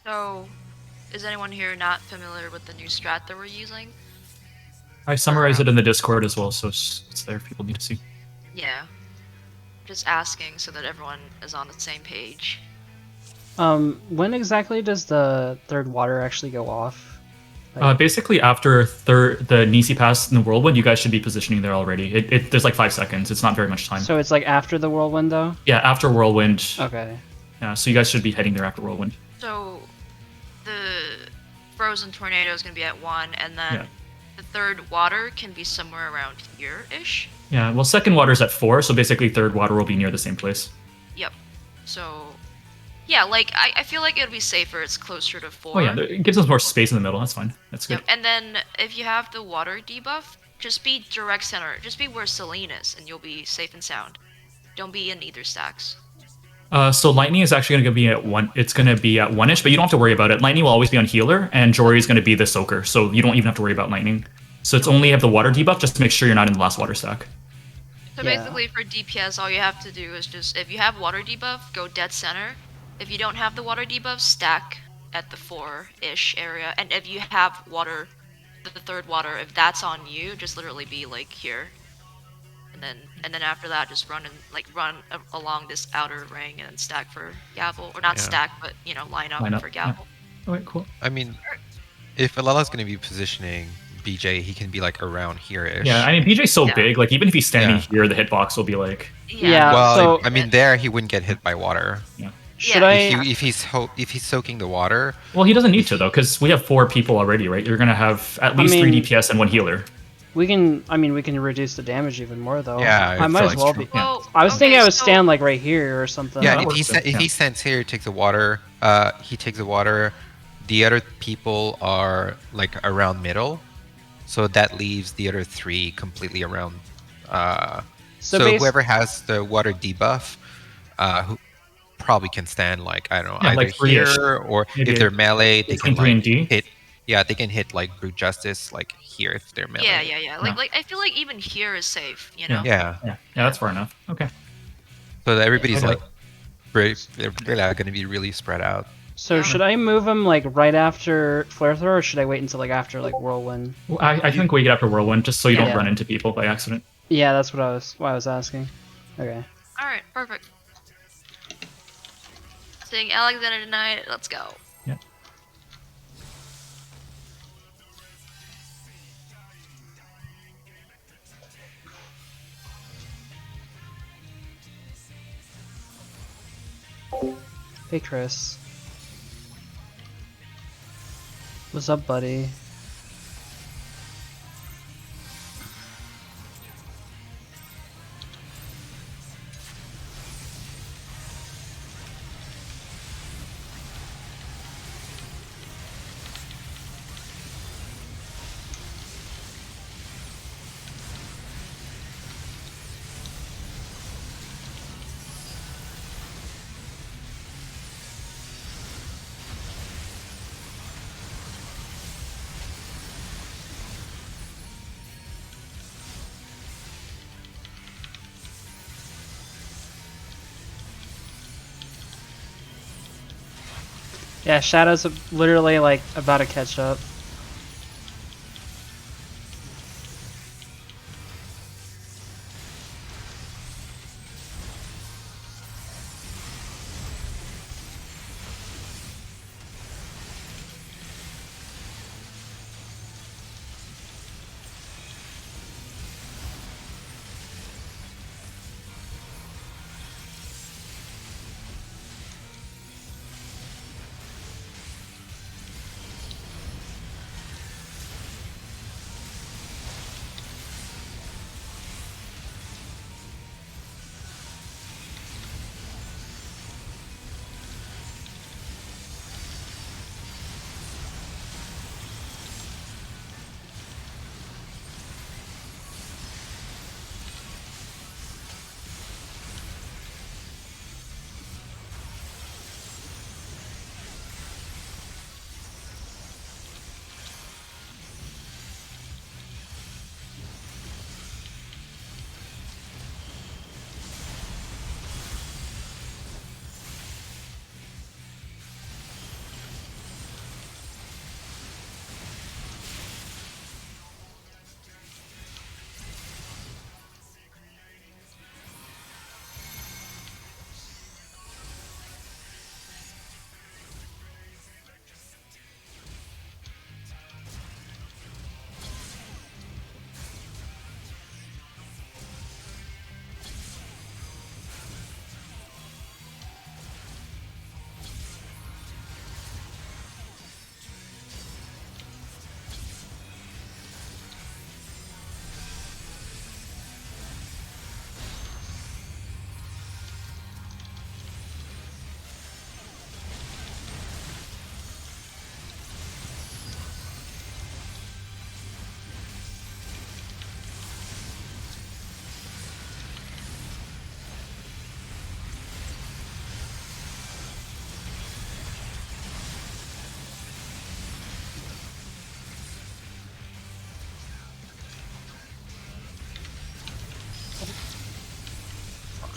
So, is anyone here not familiar with the new strat that we're using? I summarize it in the Discord as well, so it's there if people need to see. Yeah. Just asking so that everyone is on the same page. When exactly does the third water actually go off? Basically, after the Nisi Pass and the Whirlwind, you guys should be positioning there already. There's like 5 seconds. It's not very much time. So it's like after the whirlwind, though? Yeah, after Whirlwind. Okay. Yeah, so you guys should be heading there after Whirlwind. So, the Frozen Tornado is going to be at 1, and then the third water can be somewhere around here-ish? Yeah, well, second water's at 4, so basically third water will be near the same place. Yep. So, yeah, like, I feel like it would be safer it's closer to 4. Oh yeah, it gives us more space in the middle. That's fine. That's good. Yep. And then if you have the water debuff, just be direct center. Just be where Celine is, and you'll be safe and sound. Don't be in either stacks. So Lightning is actually going to be at 1. It's going to be at 1-ish, but you don't have to worry about it. Lightning will always be on healer, and Jory is going to be the soaker, so you don't even have to worry about Lightning. So it's only have the water debuff, just to make sure you're not in the last water stack. So basically for DPS, all you have to do is just, if you have water debuff, go dead center. If you don't have the water debuff, stack at the 4-ish area. And if you have water, the third water, if that's on you, just literally be like here. And then after that, just run along this outer ring and stack for Gavel, or not stack, but line up for Gavel. Yeah. Alright, cool. I mean, if Alela's going to be positioning BJ, he can be like around here-ish. Yeah, I mean BJ's so big. Like even if he's standing here, the hitbox will be like. Yeah. Well, so I mean, there he wouldn't get hit by water. Yeah. Should I? If he's soaking the water. Well, he doesn't need to though, because we have 4 people already, right? You're gonna have at least 3 DPS and 1 healer. We can. I mean, we can reduce the damage even more though. Yeah, I might as well be. Well, I was thinking I would stand like right here or something. Yeah, if he stands here, takes the water. He takes the water. The other people are like around middle, so that leaves the other 3 completely around. So whoever has the water debuff, who probably can stand like I don't know, either like here or maybe if they're melee, they can like hit. Yeah, they can hit like Brute Justice like here if they're melee. Yeah. Like I feel like even here is safe, you know. Yeah, that's far enough. Okay. So everybody's like, they're going to be really spread out. So should I move him like right after Flare Thrower, or should I wait until like after like Whirlwind? Well, I think we get after Whirlwind just so you don't run into people by accident. Yeah, that's what I was asking. Okay. All right, perfect. Seeing Alexander tonight. Let's go. Yeah. Hey Chris. What's up, buddy? Yeah, Shadow's literally like about to catch up.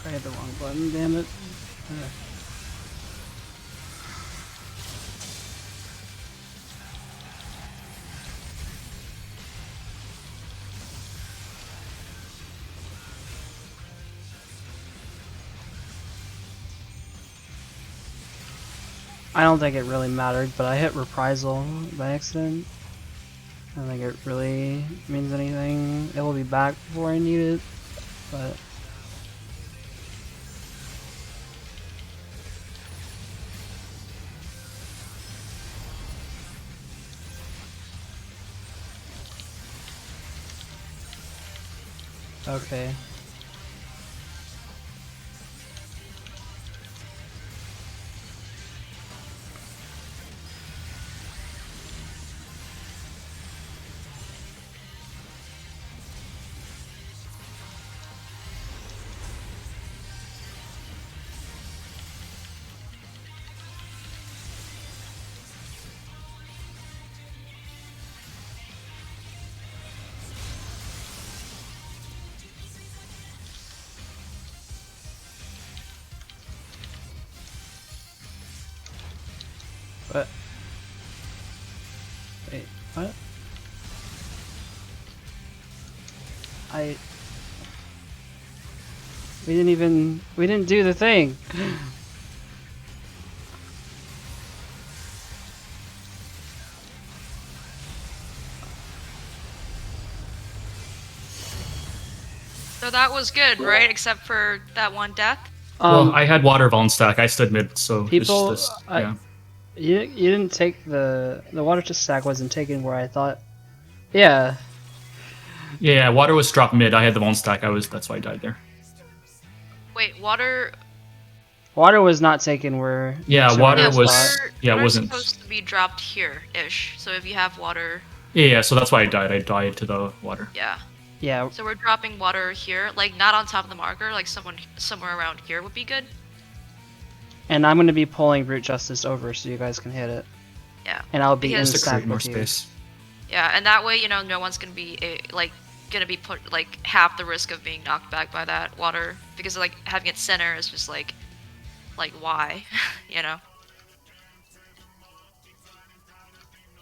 I hit the wrong button, damn it. Ugh. I don't think it really mattered, but I hit reprisal by accident. I don't think it really means anything. It will be back before I need it, but... Okay. What? Wait, what? We didn't do the thing! So that was good, right? Except for that one death? Well, I had water Valen stack. I stood mid, so people, it's just, yeah. You didn't take the water to stack wasn't taken where I thought. Yeah. Yeah, water was dropped mid. I had the Valen stack. That's why I died there. Wait, water. Water was not taken where. Yeah, Sorry, water Yeah, was. water, Yeah, it water's wasn't. supposed to be dropped here-ish. So if you have water, Yeah, so that's why I died. I died to the water. yeah. Yeah, So we're dropping water here, like not on top of the marker, like somewhere around here would be good. and I'm gonna be pulling Brute Justice over so you guys can hit it. Yeah. And I'll be in Because- Just to stack create more with you. space. Yeah, and that way, no one's gonna be gonna be put like half the risk of being knocked back by that water because like having it center is just like why, you know?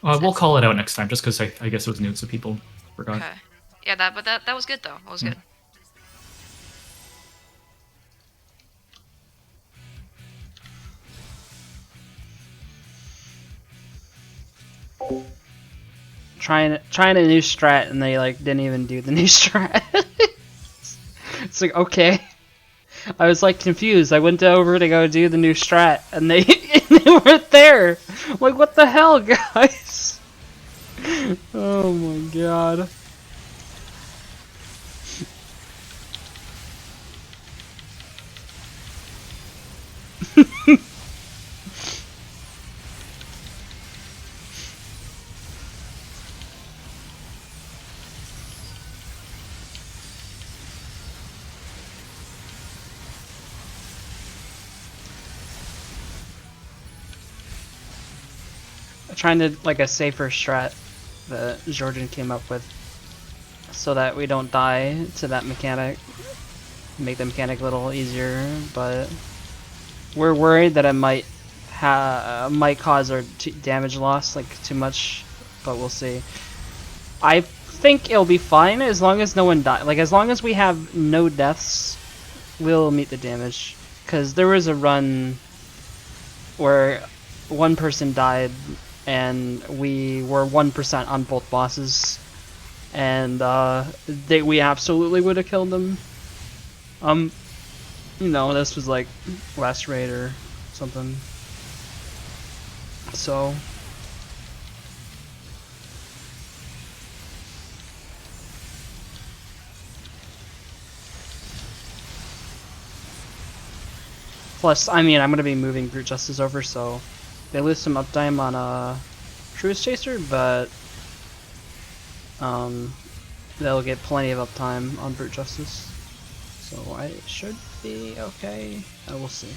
We'll call it out next time, just because I guess it was new, so people forgot. Okay. Yeah, that was good though. That was good. Trying a new strat and they like didn't even do the new strat. It's like, okay. I was like confused. I went over to go do the new strat and they they weren't there. I'm like, what the hell, guys? Oh my god. Trying to like a safer strat that Jordan came up with so that we don't die to that mechanic. Make the mechanic a little easier, but we're worried that it might cause our damage loss like too much, but we'll see. I think it'll be fine as long as no one dies. Like as long as we have no deaths, we'll meet the damage. Because there was a run where one person died and we were 1% on both bosses, and we absolutely would have killed them. This was like last raid or something. So plus, I mean, I'm gonna be moving Brute Justice over, so they lose some uptime on Truth Chaser, but they'll get plenty of uptime on Brute Justice. So I should be okay. I will see.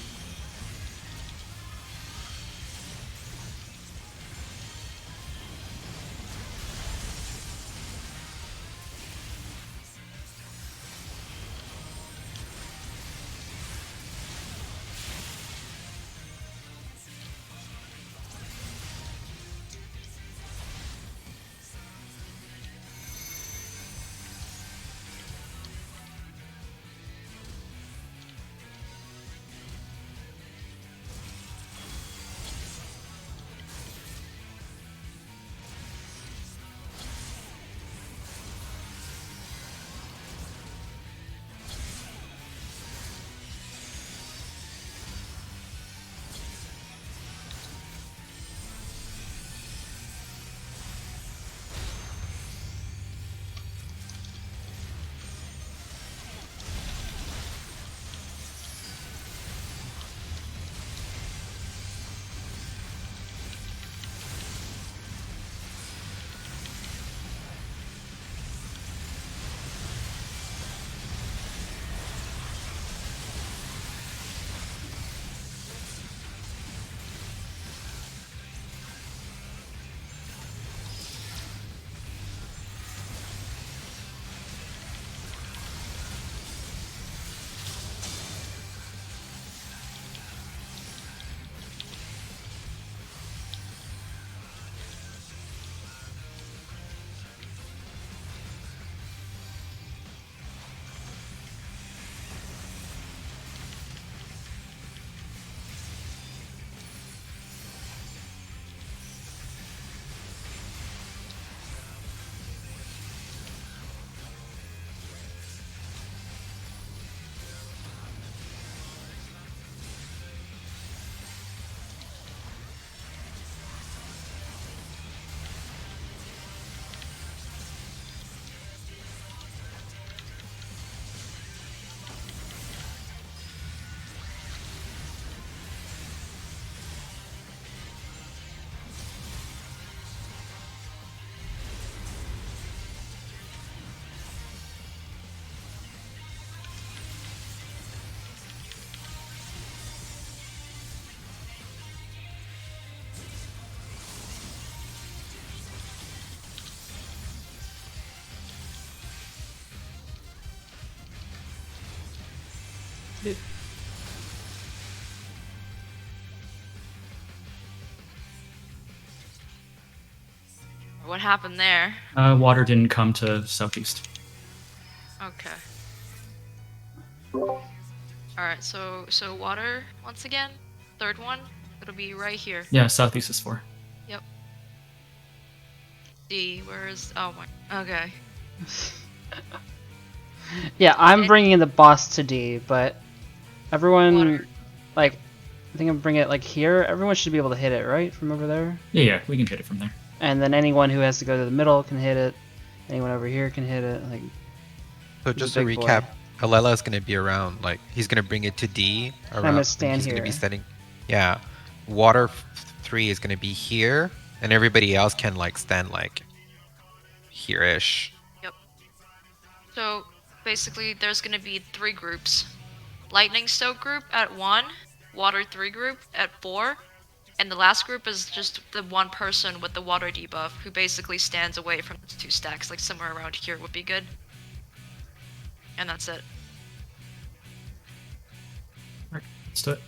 What happened there? Water didn't come to southeast. Okay. Alright, so water once again. Third one. It'll be right here. Yeah, southeast is 4. Yep. D, where is oh my okay. Yeah, I'm And- bringing the boss to D, but everyone, Water. like, I think I'm bringing it like here. Everyone should be able to hit it, right, from over there. Yeah, we can hit it from there. And then anyone who has to go to the middle can hit it. Anyone over here can hit it. Like, So He's a just to big boy. recap, Alela is going to be around, like, he's going to bring it to D. Around, gonna and stand he's going to be here. standing. Yeah. Water 3 is going to be here, and everybody else can, like, stand, like, here-ish. So basically there's gonna be 3 groups. Lightning Stoke group at 1, Water 3 group at 4, and the last group is just the one person with the water debuff who basically stands away from the 2 stacks, like somewhere around here would be good. And that's it. Alright, let's do it.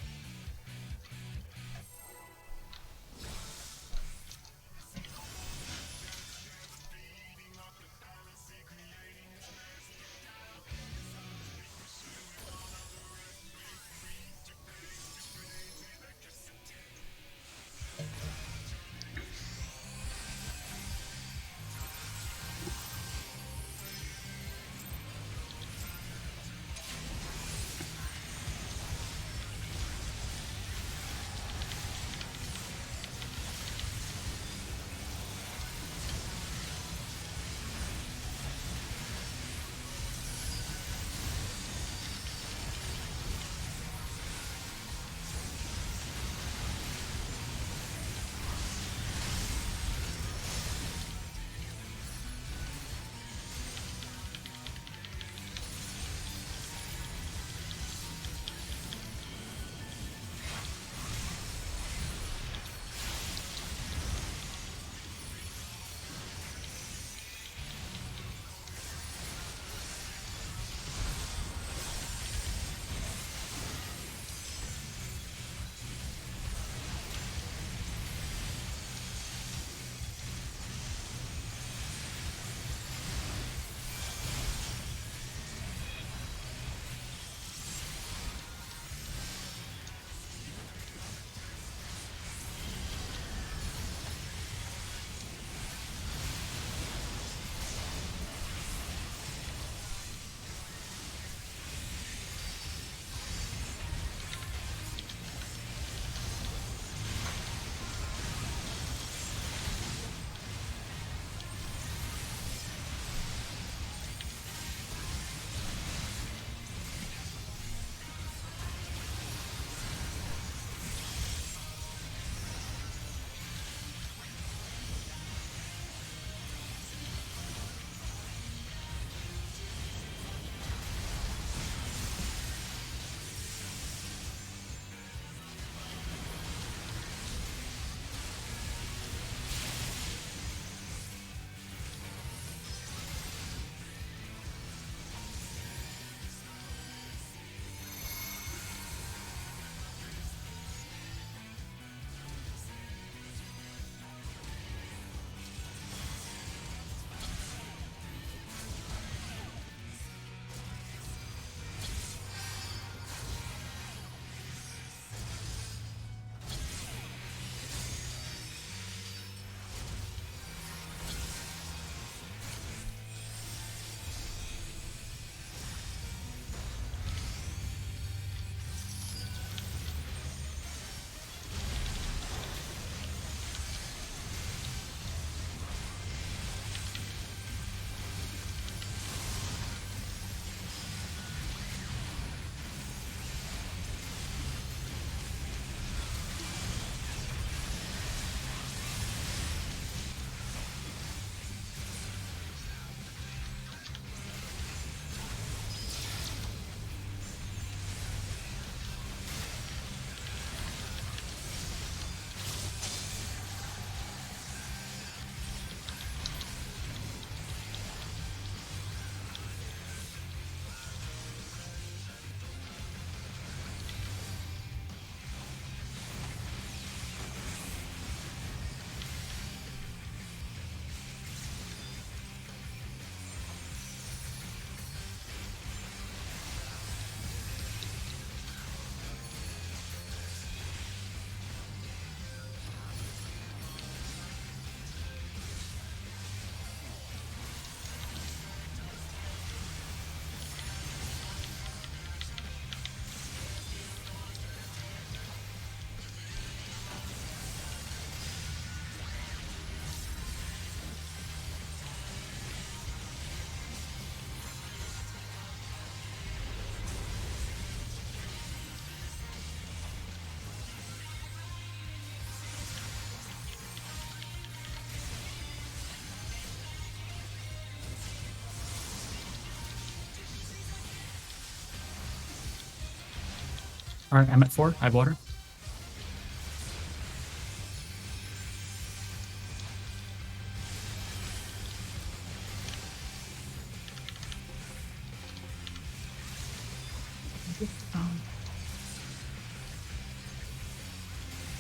All right, I'm at 4. I have water.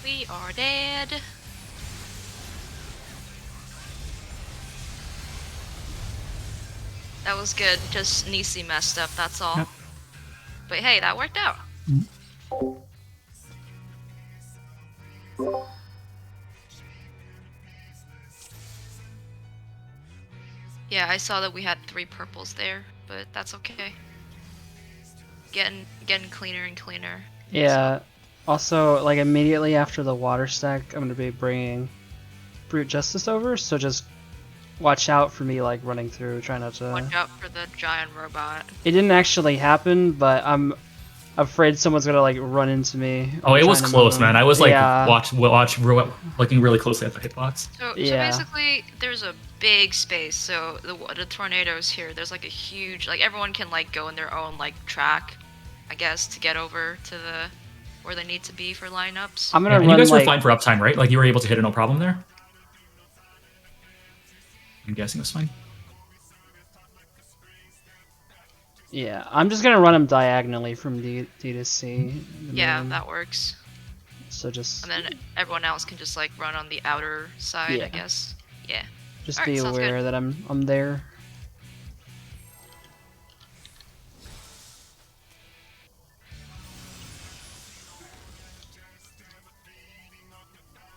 We are dead. That was good. Just Nisi messed up, that's all. Yep. But hey, that worked out. Yeah, I saw that we had 3 purples there, but that's okay. Getting cleaner and cleaner. Yeah. Also, like immediately after the water stack, I'm gonna be bringing Brute Justice over. So just watch out for me, like running through, try not to. Watch out for the giant robot. It didn't actually happen, but I'm afraid someone's gonna like run into me. Oh, it was close, man. I was like, yeah. looking really closely at the hitbox. So Yeah. basically, there's a big space. So the tornadoes here, there's like a huge, like everyone can like go in their own like track, I guess, to get over to the where they need to be for lineups. I'm Yeah, gonna and you run guys were like fine for uptime, right? Like you were able to hit it no problem there. I'm guessing it was fine. yeah. I'm just gonna run them diagonally from D to C. Yeah, that works. So just And then everyone else can just like run on the outer side, Yeah. I guess. Yeah. just Alright, be sounds aware good. that I'm there.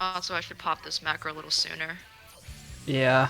Also, I should pop this macro a little sooner. Yeah.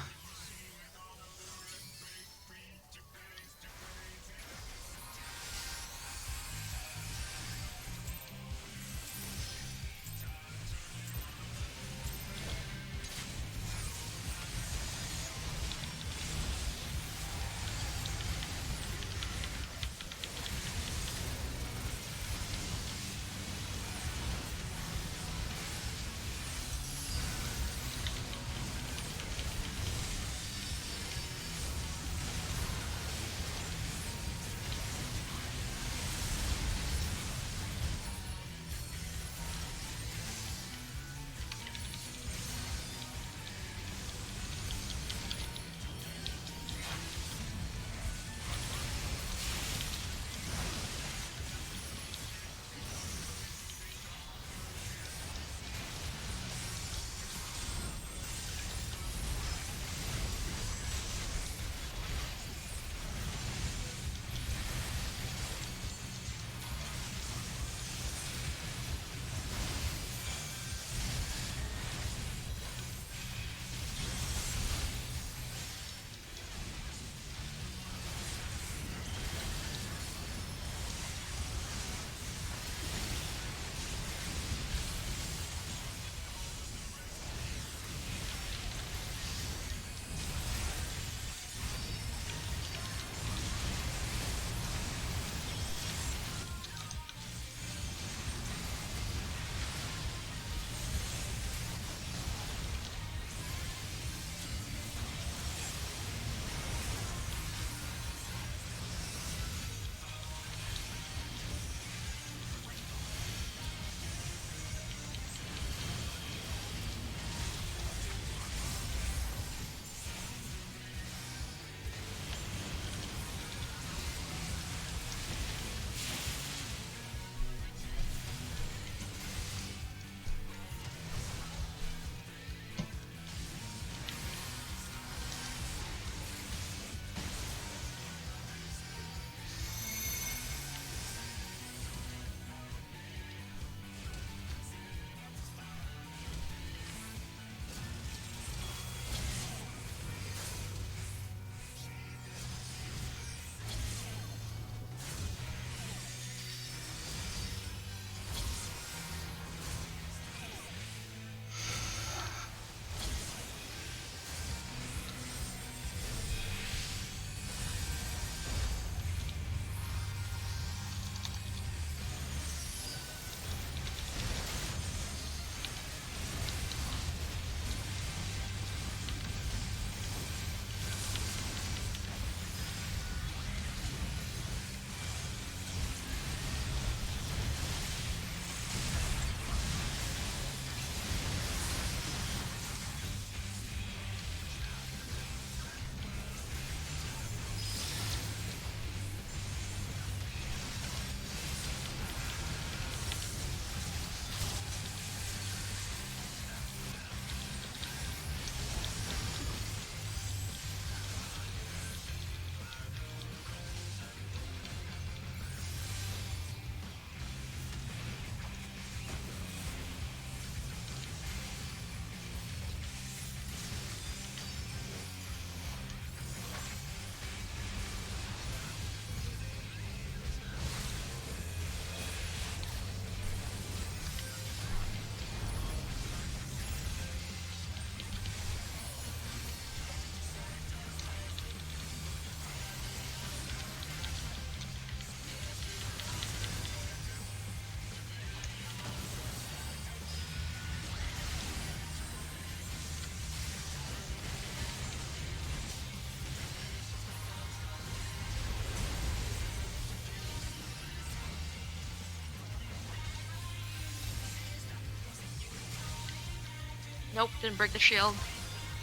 Nope, didn't break the shield.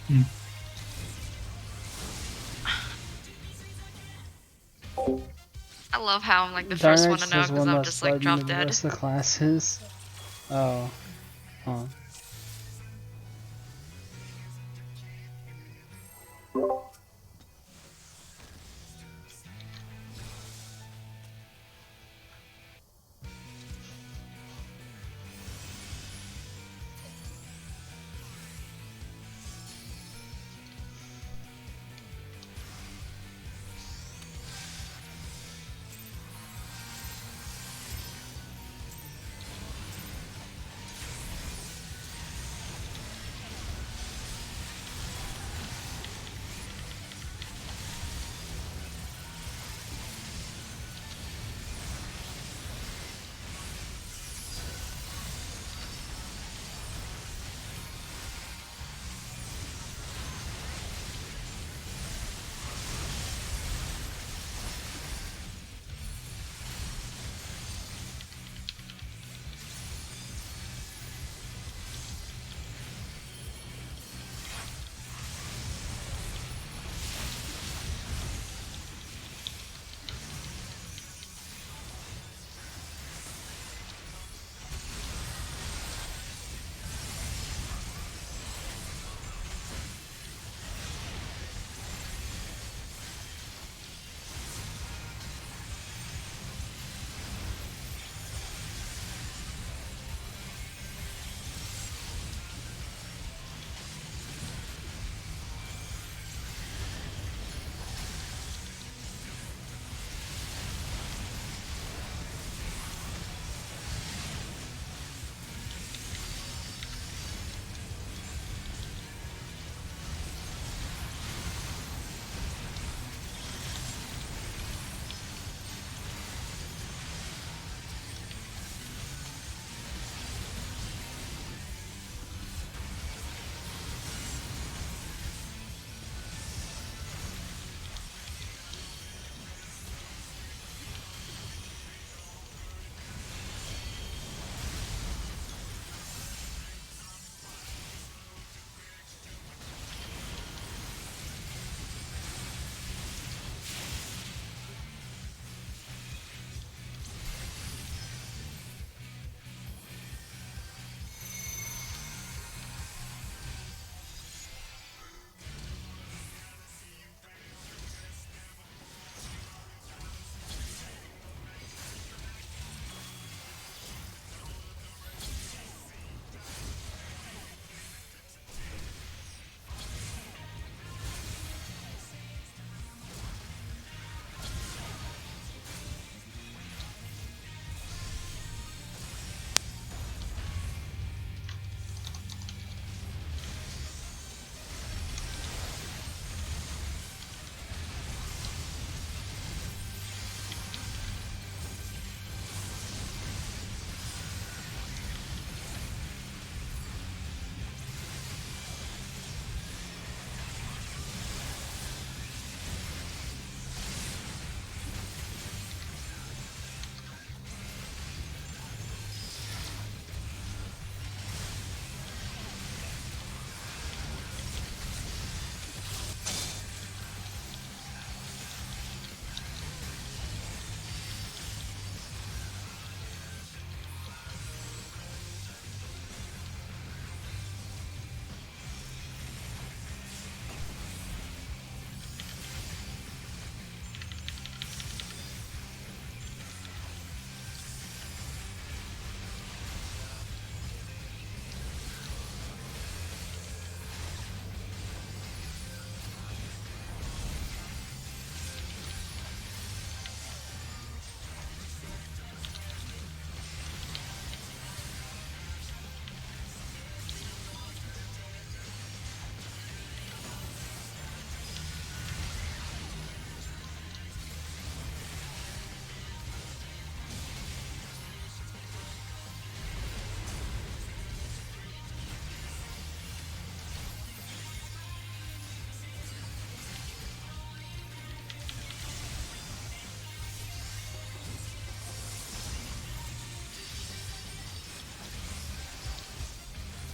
Hmm. I love how I'm like the first one to Darnex know has because one I'm less just like button drop than the dead. rest of the classes. Oh. Huh.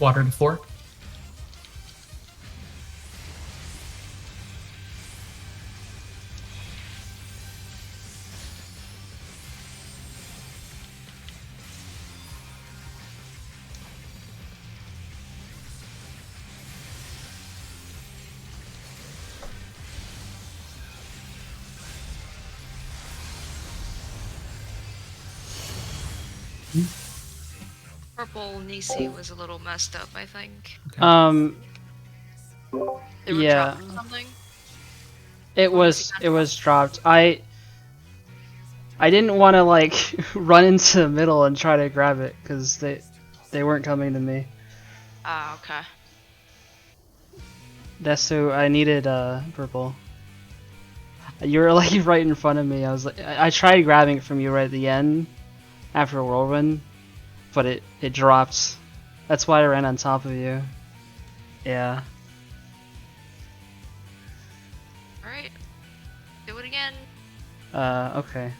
Water to 4. Purple Nisi was a little messed up, I think. Um, They were yeah, dropping something. it Or was he was dropped. I didn't want to like run into the middle and try to grab it because they weren't coming to me. Ah, okay. Desu, I needed purple. You were like right in front of me. I was like, I tried grabbing it from you right at the end after a whirlwind, but it dropped. That's why I ran on top of you. Yeah. Alright. Do it again. Okay.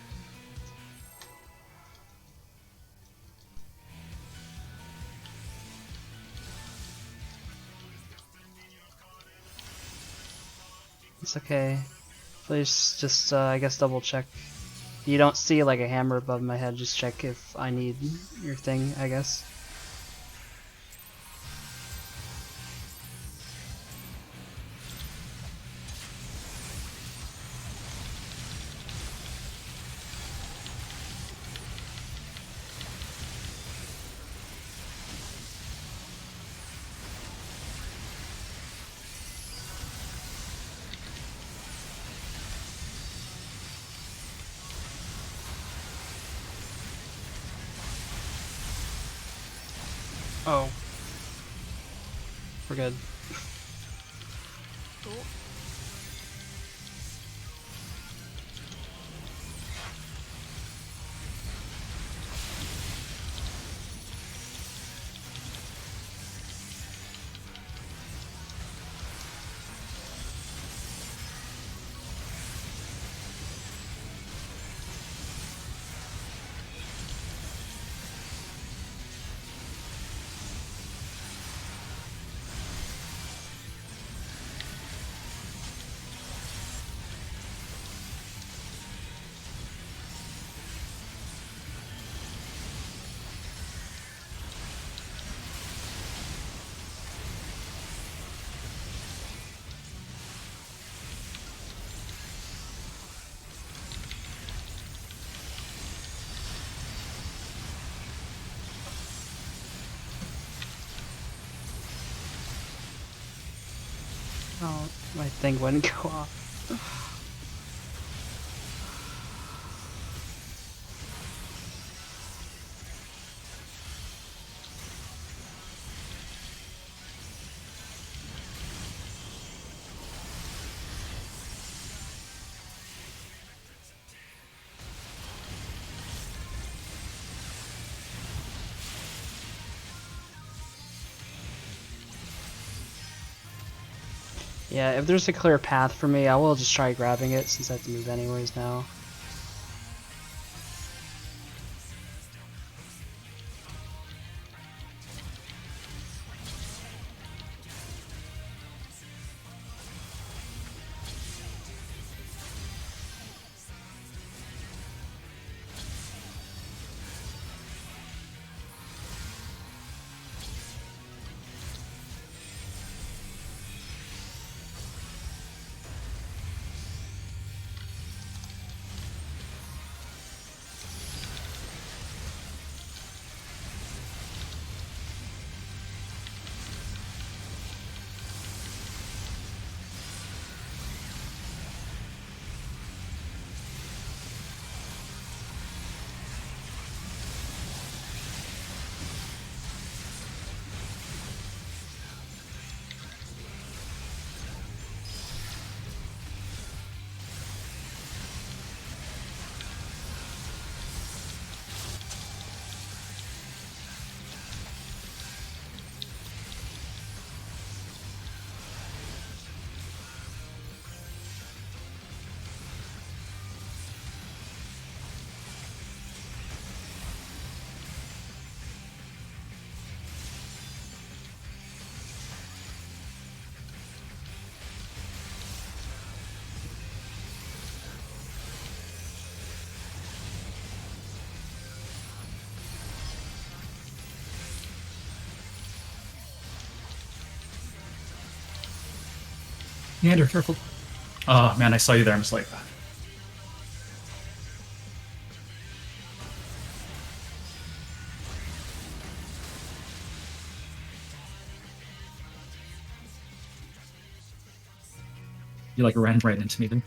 It's okay. Please just, I guess double check. You don't see like a hammer above my head, just check if I need your thing, I guess. Oh. We're good. Cool. Oh, my thing wouldn't go off. Yeah, if there's a clear path for me, I will just try grabbing it since I have to move anyways now. Neander, careful. Oh man, I saw you there. I'm just like, You like ran right into me then.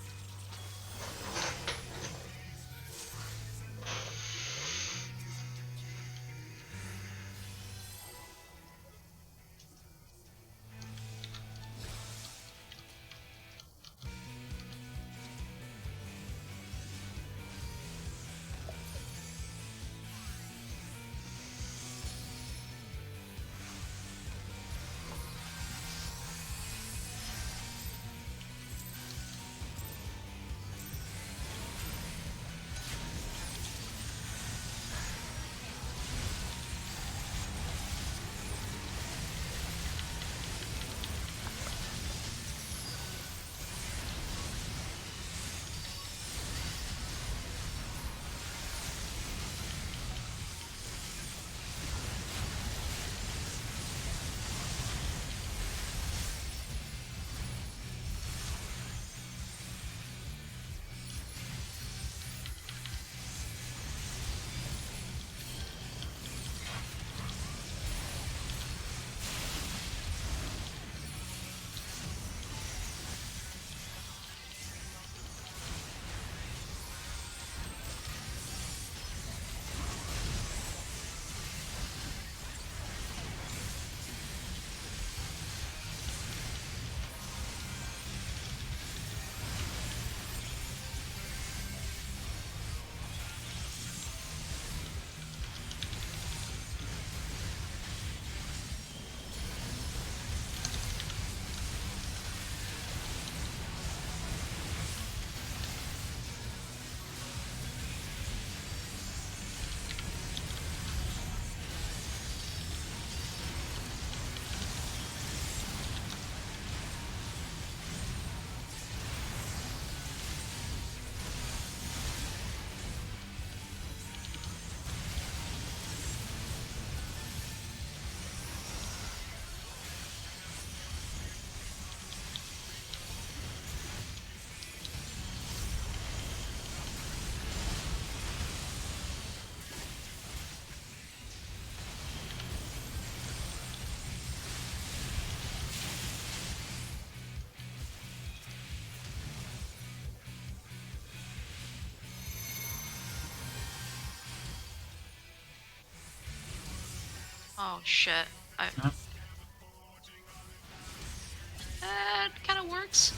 Oh shit. Yeah. It kind of works.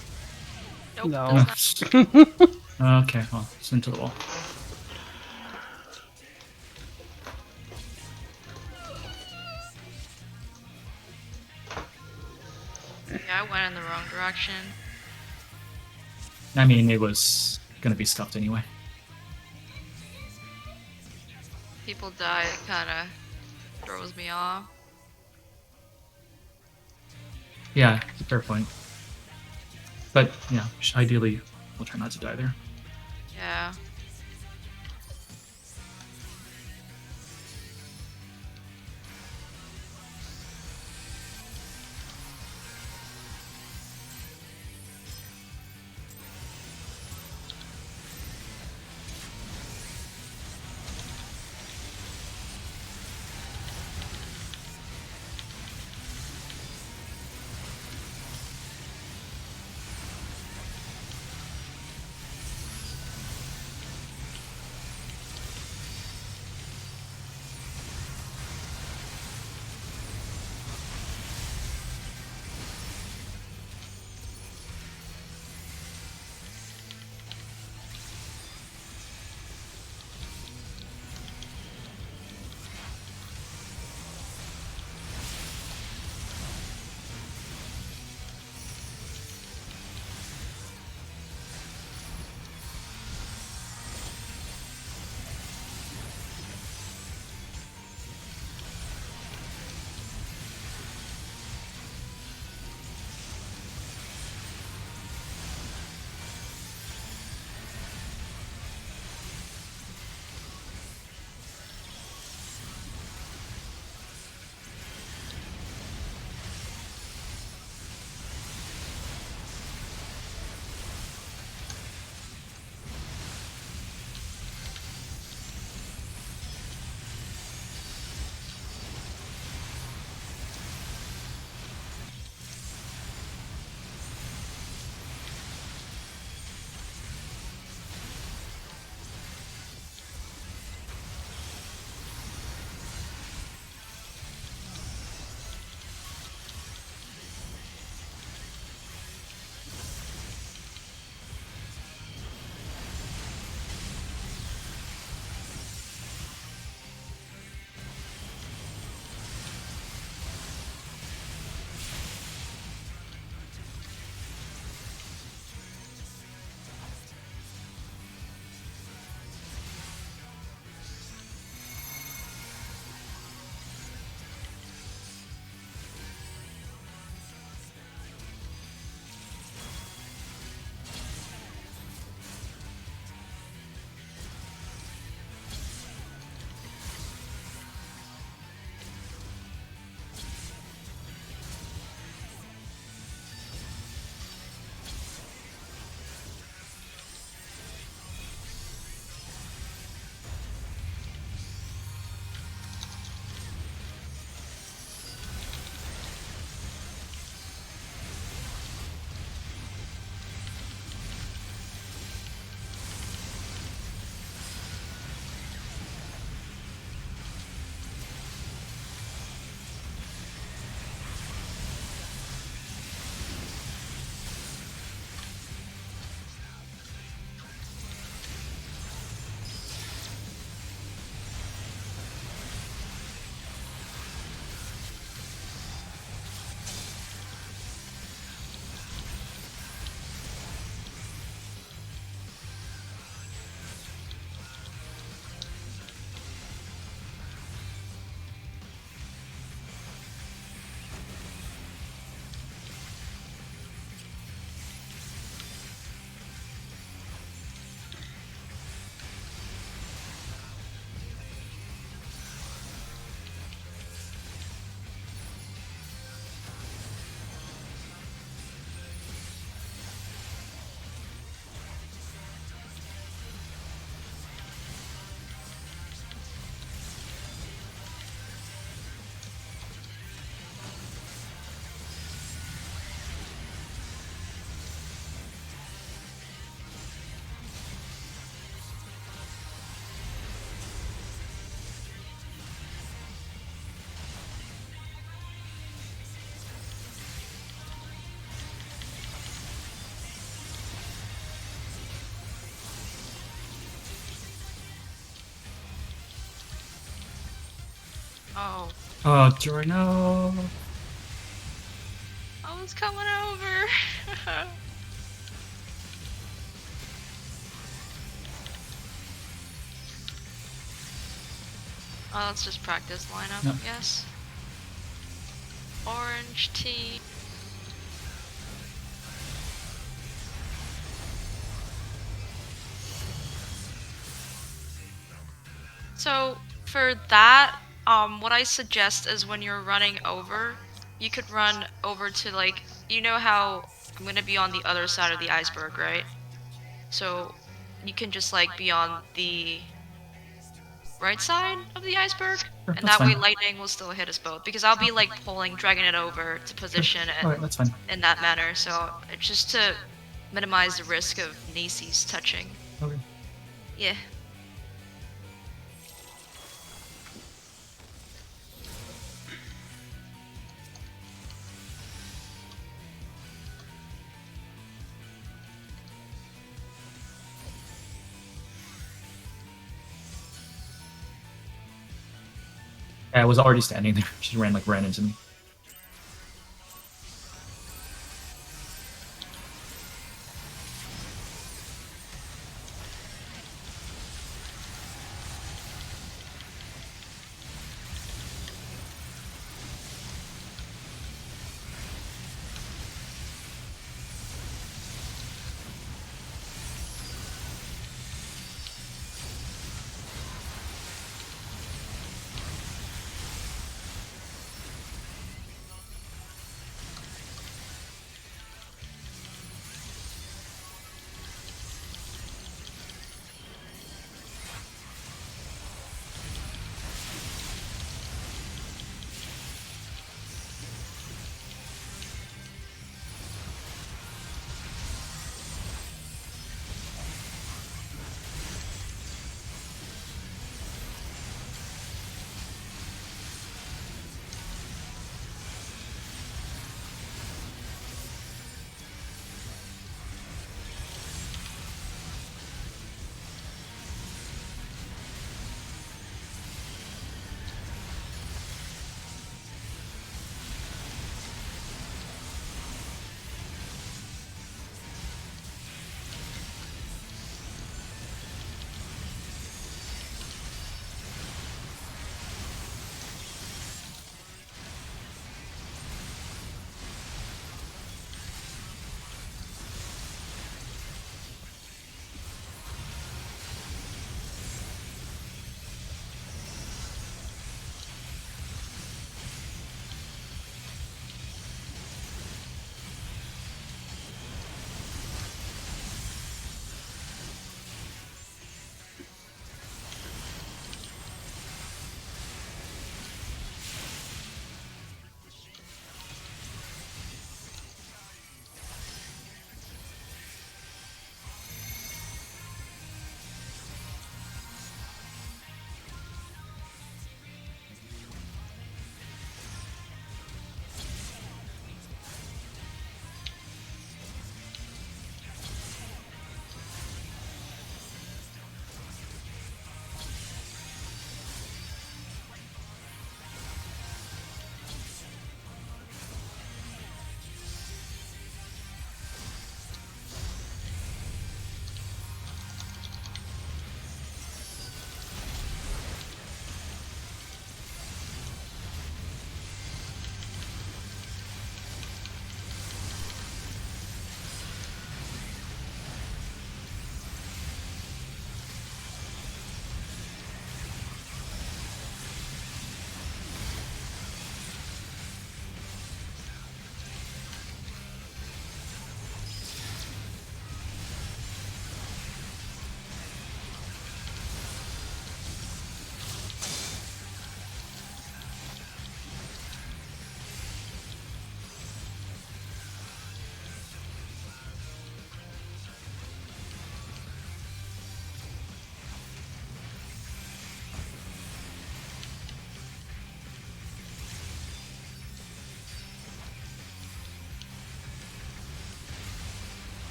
Nope, No. that's not. Okay, well, it's into the wall. Yeah, I went in the wrong direction. I mean, it was gonna be scuffed anyway. People die, it kind of throws me off. Yeah, fair point. But yeah, ideally, we'll try not to die there. Yeah. Oh, Oh, Jory, no. I was coming over. Oh, let's just practice lineup, Yep. I guess. Orange tea. So for that, what I suggest is when you're running over, you could run over to like, you know how I'm gonna be on the other side of the iceberg, right? So you can just like be on the right side of the iceberg, Sure, and that's that way fine. lightning will still hit us both. Because I'll be like pulling, dragging it over to Sure. position it Alright, that's fine. in that manner. So it's just to minimize the risk of Naces touching. Okay. Yeah. Yeah, I was already standing there. She ran into me.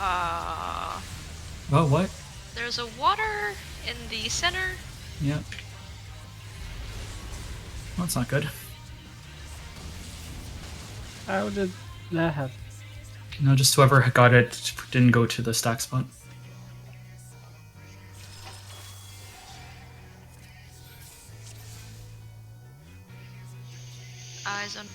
Oh, what? There's a water in the center. Yeah. Well, that's not good. How did that happen? No, just whoever got it didn't go to the stack spot. Eyes on.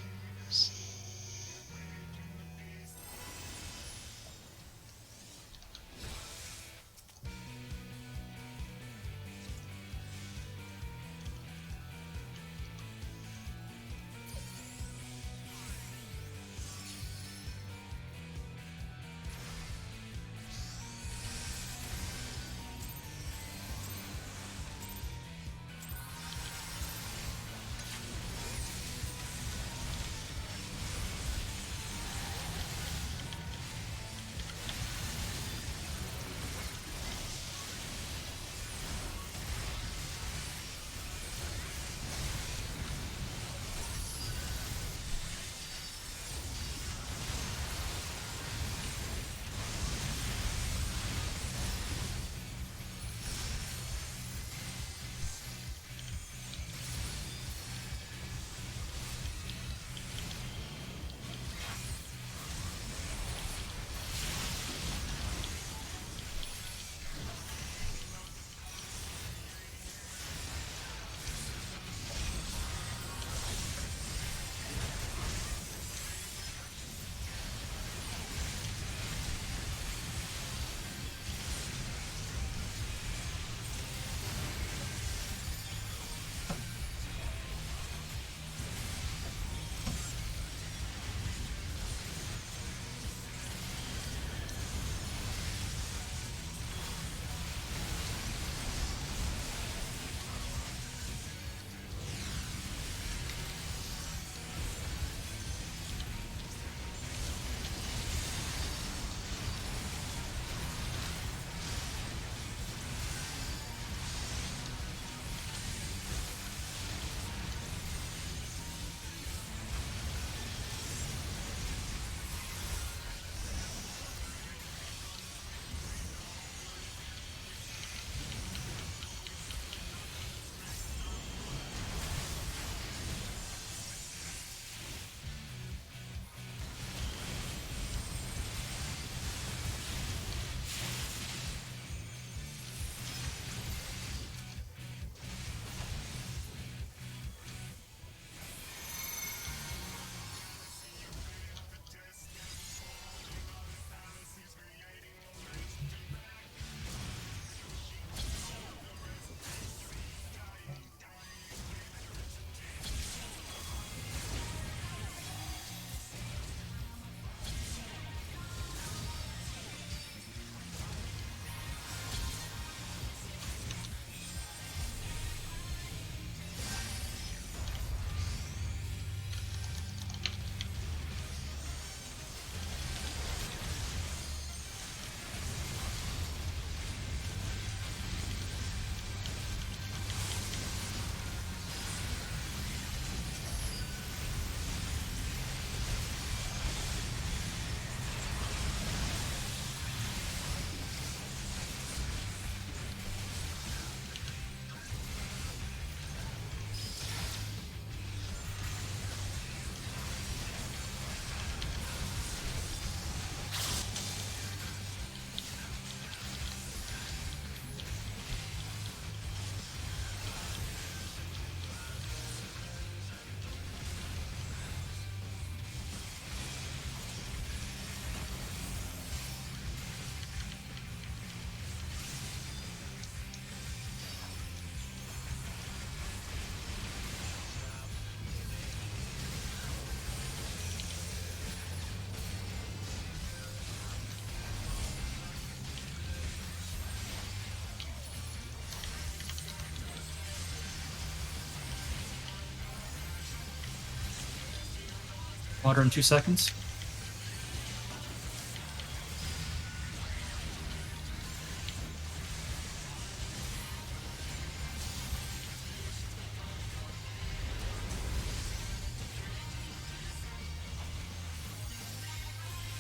Water in 2 seconds.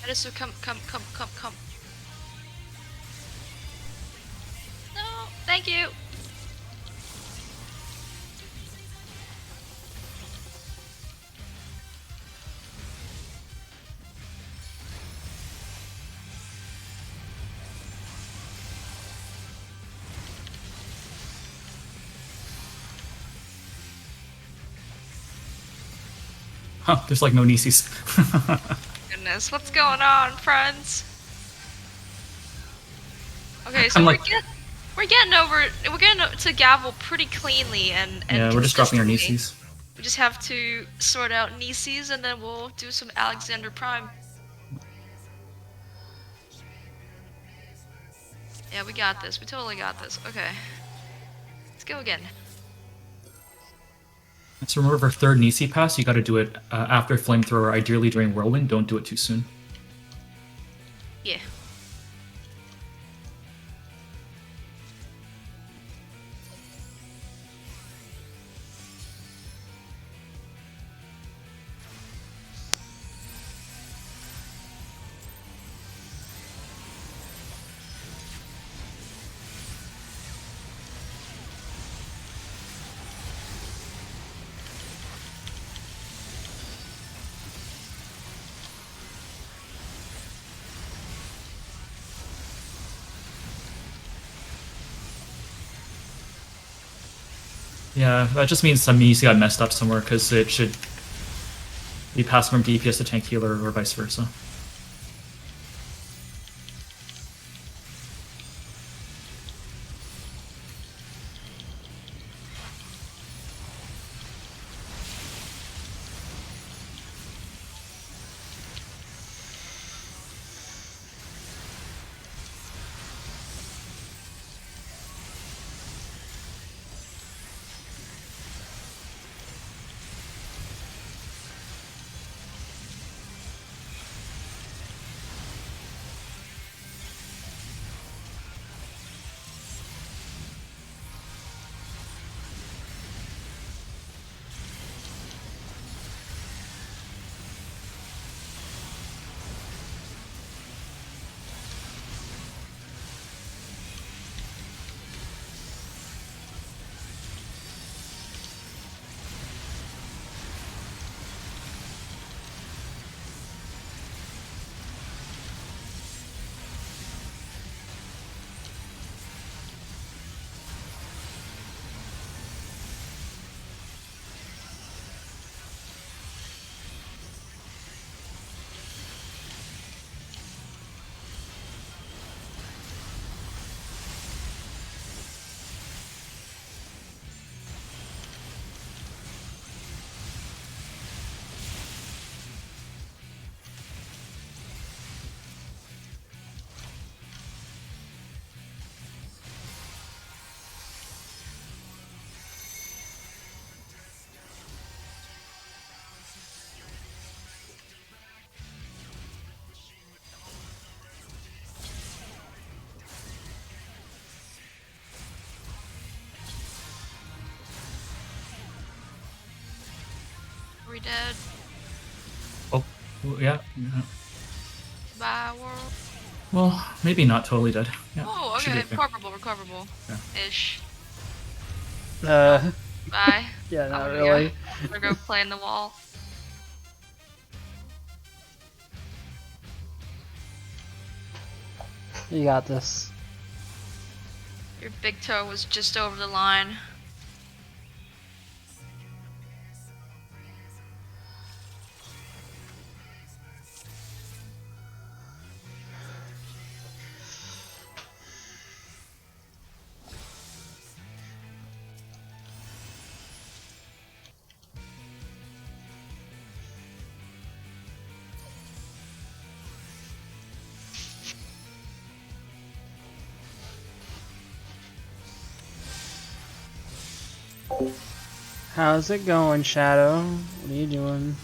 Edison, come. Thank you. Huh, there's like no Nisis. Goodness, what's going on, friends? Okay, so I'm we're like- getting to Gavel pretty cleanly and Yeah, we're just dropping our consistently. Nisis. We just have to sort out Nisis and then we'll do some Alexander Prime. Yeah, we got this. We totally got this. Okay. Let's go again. So remember, for third Nisi pass, you got to do it after Flamethrower, ideally during Whirlwind. Don't do it too soon. Yeah. Yeah, that just means some Nisi got messed up somewhere, because it should be passed from DPS to tank healer or vice versa. Are we dead? Oh, yeah. Yeah. Bye, world. Well, maybe not totally dead. Yeah, Oh, should be okay. Recoverable. Yeah. Ish. Uh, Bye. yeah, not I'm gonna really. I'm gonna go play in the wall. You got this. Your big toe was just over the line. How's it going, Shadow? What are you doing?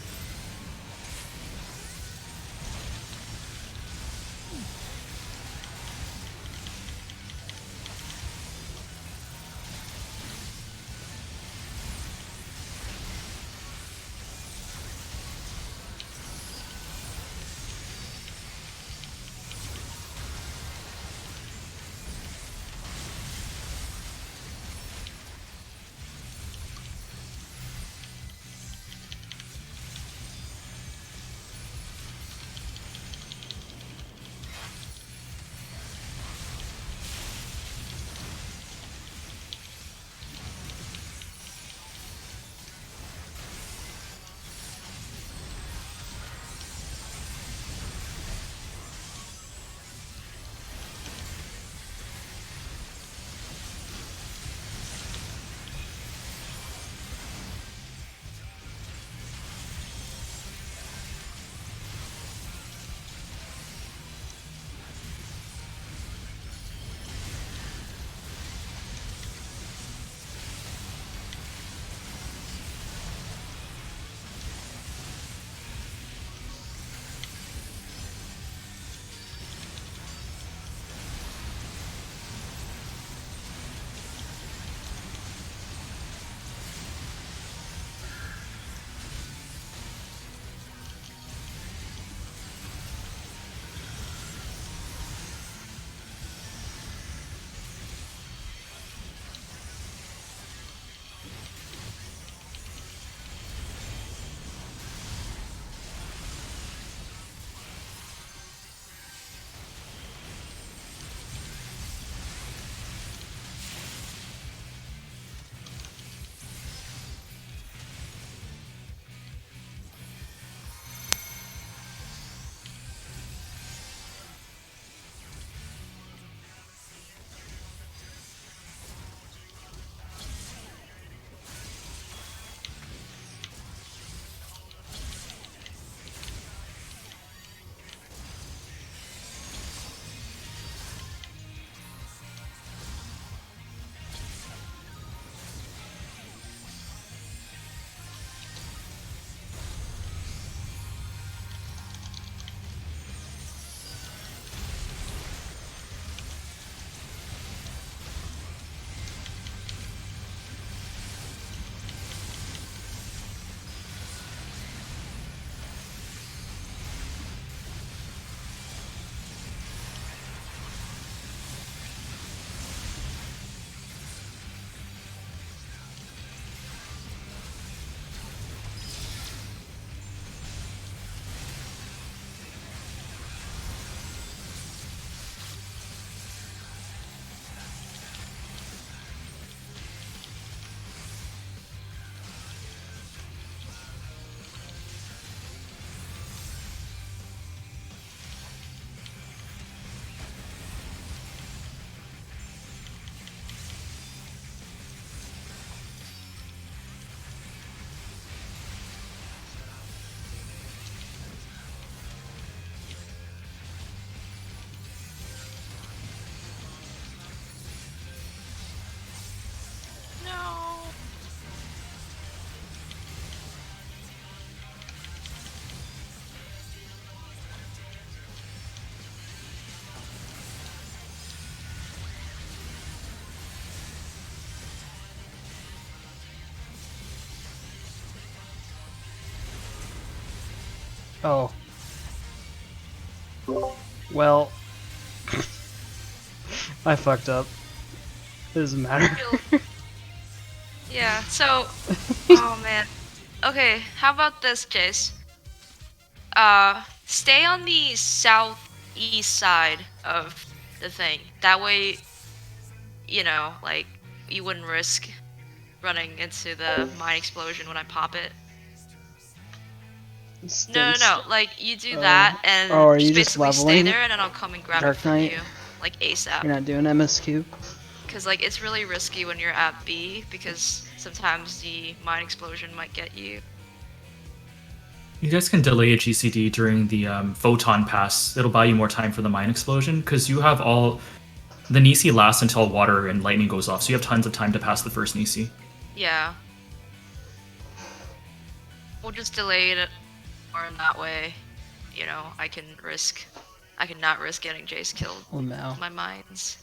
Oh. Well, I fucked up. It doesn't matter. Yeah, so oh man. Okay, how about this, Jace? Stay on the southeast side of the thing. That way, like you wouldn't risk running into the mine explosion when I pop it. No. Like you do that Oh, and are you just just basically stay leveling there, and then I'll come and grab it Dark from Knight? you, like ASAP. You're not doing MSQ? Because like it's really risky when you're at B because sometimes the mine explosion might get you. You guys can delay a GCD during the photon pass. It'll buy you more time for the mine explosion because you have all. The Nisi lasts until water and lightning goes off, so you have tons of time to pass the first Nisi. Yeah. We'll just delay it, or in that way, I can not risk getting Jace killed. Oh no. with my mines.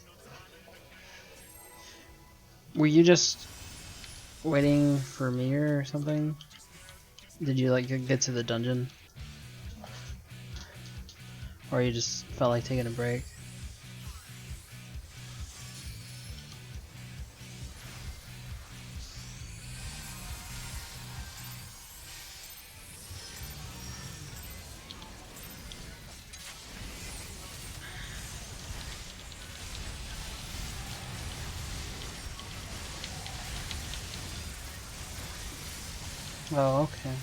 Were you just waiting for me or something? Did you like get to the dungeon? Or you just felt like taking a break? Oh, okay.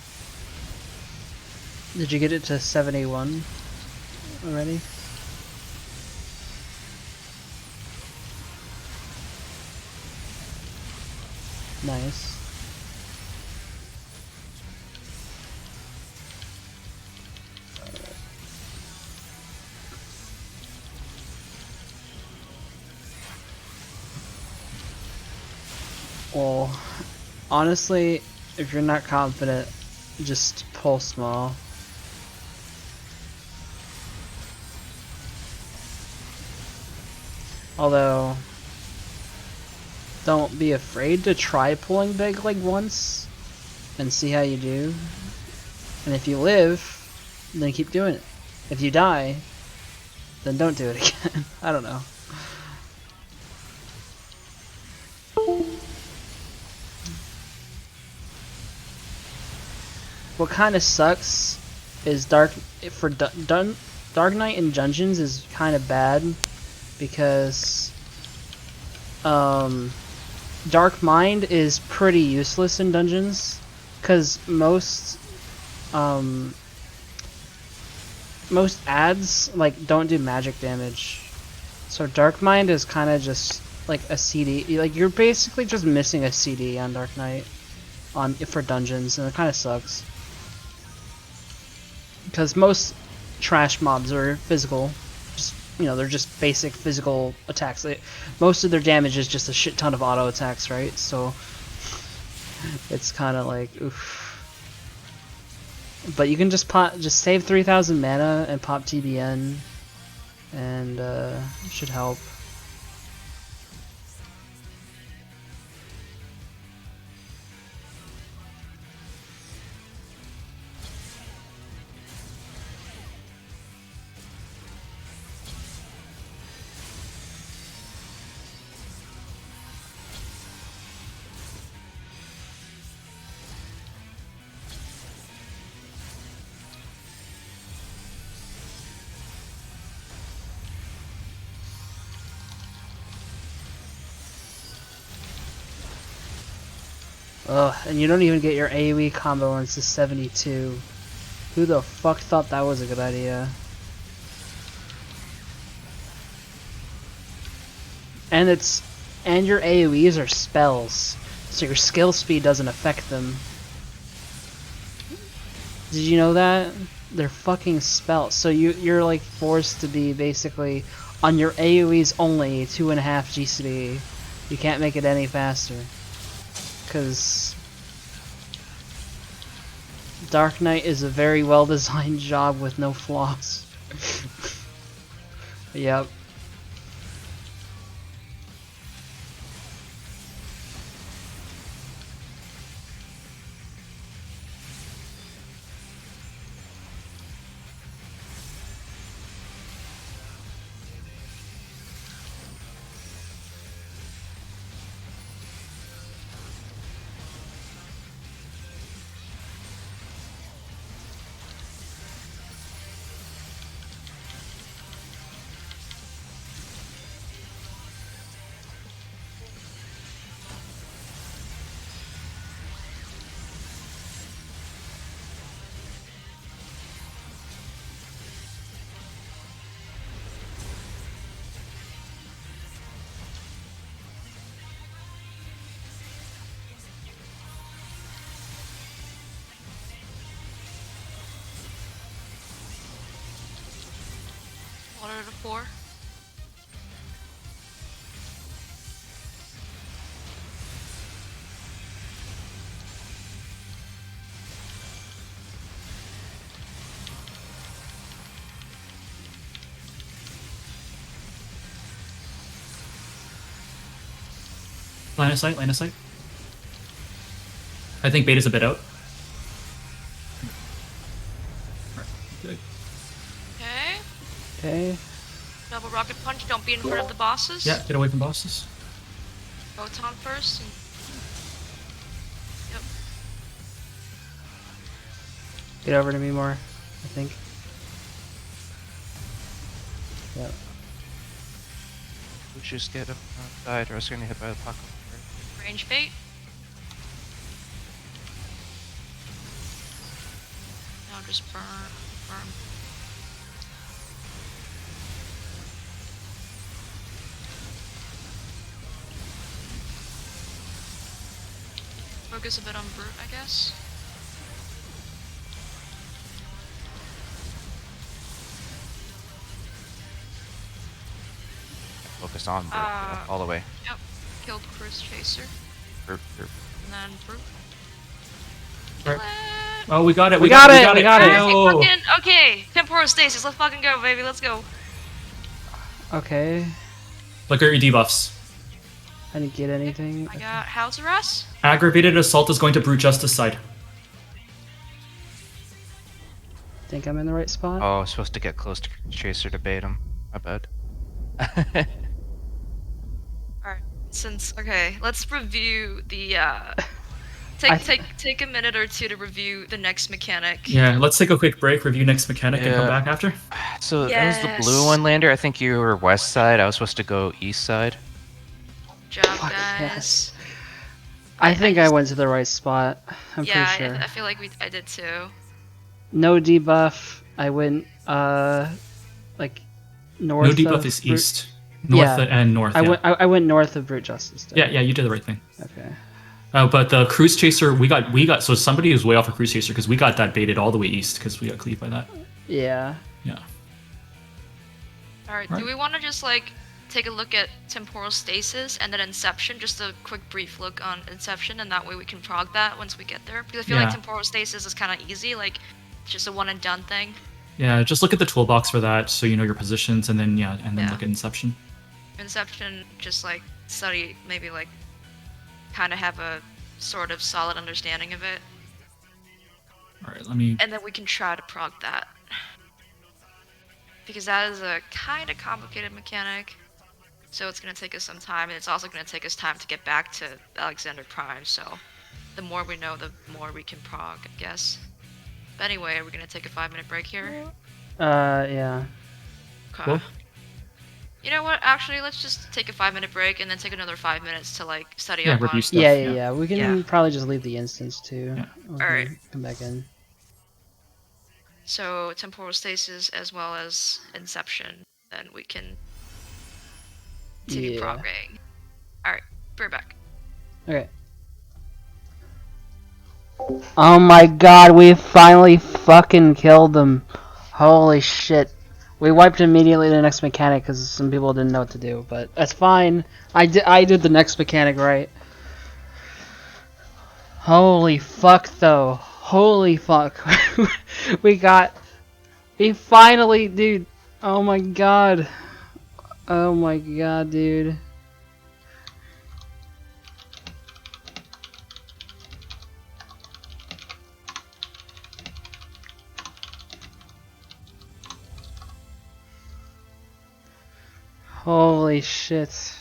Did you get it to 71 already? Nice. Well, honestly, if you're not confident, just pull small. Although, don't be afraid to try pulling big like once and see how you do. And if you live, then keep doing it. If you die, then don't do it again. I don't know. What kind of sucks is Dark Knight in dungeons is kind of bad because Dark Mind is pretty useless in dungeons because most ads like don't do magic damage. So Dark Mind is kind of just like a CD. Like you're basically just missing a CD on Dark Knight for dungeons, and it kind of sucks. Because most trash mobs are physical, just they're just basic physical attacks. Most of their damage is just a shit ton of auto attacks, right? So it's kind of like oof. But you can just save 3,000 mana and pop TBN, and it should help. Ugh, and you don't even get your AoE combo into 72. Who the fuck thought that was a good idea? And your AoEs are spells, so your skill speed doesn't affect them. Did you know that? They're fucking spells, so you're like forced to be basically on your AoEs only 2.5 GCD. You can't make it any faster. Because Dark Knight is a very well designed job with no flaws. Yep. Water to 4. Line of sight, line of sight. I think beta's a bit out. Good. Okay. Okay. Double rocket punch. Don't be in front of the bosses. Yeah, get away from bosses. Photon first. And... Yep. Get over to me more, I think. Yep. We should just get him died, or else you're gonna hit by the pocket. Range bait. Now just burn. Focus a bit on brute, I guess. Focus on brute, yeah, all the way. Yep. Killed Cruise Chaser. Brute. And then brute. Right. Kill it. Oh, we got it. We got it. Yo. Okay, temporal stasis. Let's fucking go, baby. Let's go. Okay. Look at your debuffs. I didn't get anything. I got House Arrest. Aggravated assault is going to brute justice side. Think I'm in the right spot? Oh, I was supposed to get close to Chaser to bait him. My bad. Alright. Okay, let's review the take a minute or two to review the next mechanic. Yeah, let's take a quick break, review next mechanic, and come Yeah. back after. So that was the blue Yes. one, Lander. I think you were west side. I was supposed to go east side. Good job, Fuck guys. yes. I think I just- went to the right spot. I'm Yeah, pretty sure. I feel like I did too. No debuff. I went like north. No debuff of is Brute- east. North Yeah. and north. I yeah. went. I went north of Brute Justice. Day. Yeah, you did the right thing. Okay. But the Cruise Chaser, we got. So somebody is way off of Cruise Chaser because we got that baited all the way east because we got cleaved by that. Yeah. Yeah. Alright, Right. do we want to just like take a look at temporal stasis and then Inception? Just a quick brief look on Inception, and that way we can prog that once we get there. Because I feel Yeah. like temporal stasis is kind of easy, like it's just a one and done thing. Yeah, just look at the toolbox for that so you know your positions, and then Yeah. look at Inception. Inception, just like study, maybe like kind of have a sort of solid understanding of it, All right, let me. and then we can try to prog that. Because that is a kind of complicated mechanic, so it's going to take us some time, and it's also going to take us time to get back to Alexander Prime, so the more we know, the more we can prog, I guess. But anyway, are we going to take a 5-minute break here? Yeah. Okay. Cool. You know what, actually, let's just take a 5-minute break, and then take another 5 minutes to, like, study Yeah, up review on... stuff. Yeah. We can Yeah. probably just leave the instance too. Yeah. We Alright. can Come back in. So, temporal stasis as well as Inception, then we can continue Yeah. progging. Alright, be right back. Okay. Oh my god, we finally fucking killed them. Holy shit. We wiped immediately the next mechanic because some people didn't know what to do, but that's fine. I did the next mechanic right. Holy fuck though. Holy fuck. we finally, dude. Oh my god. Oh my god, dude. Holy shit.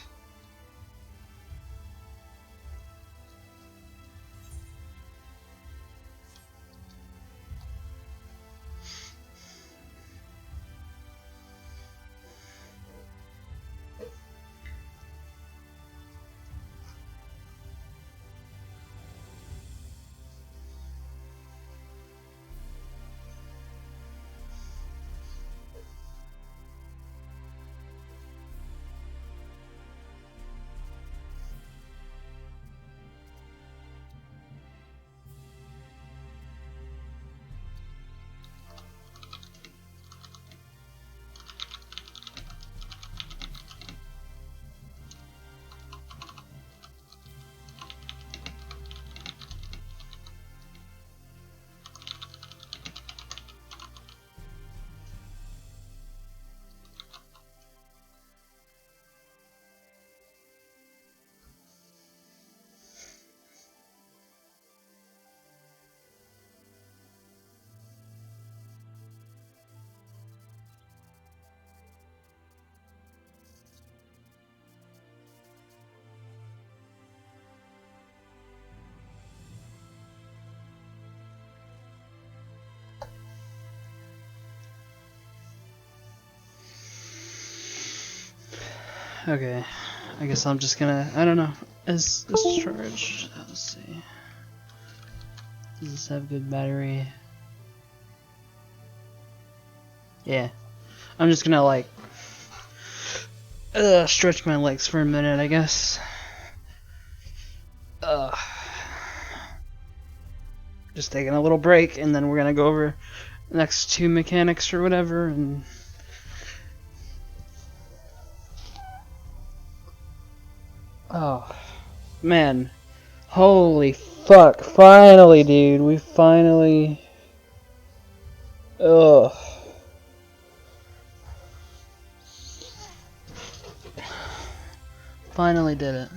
Okay, I guess I'm just gonna. I don't know. Is this charged? Let's see. Does this have good battery? Yeah. I'm just gonna like stretch my legs for a minute, I guess. Just taking a little break, and then we're gonna go over the next two mechanics or whatever, and oh man, holy fuck! Finally, dude, we finally. Ugh. Finally did it.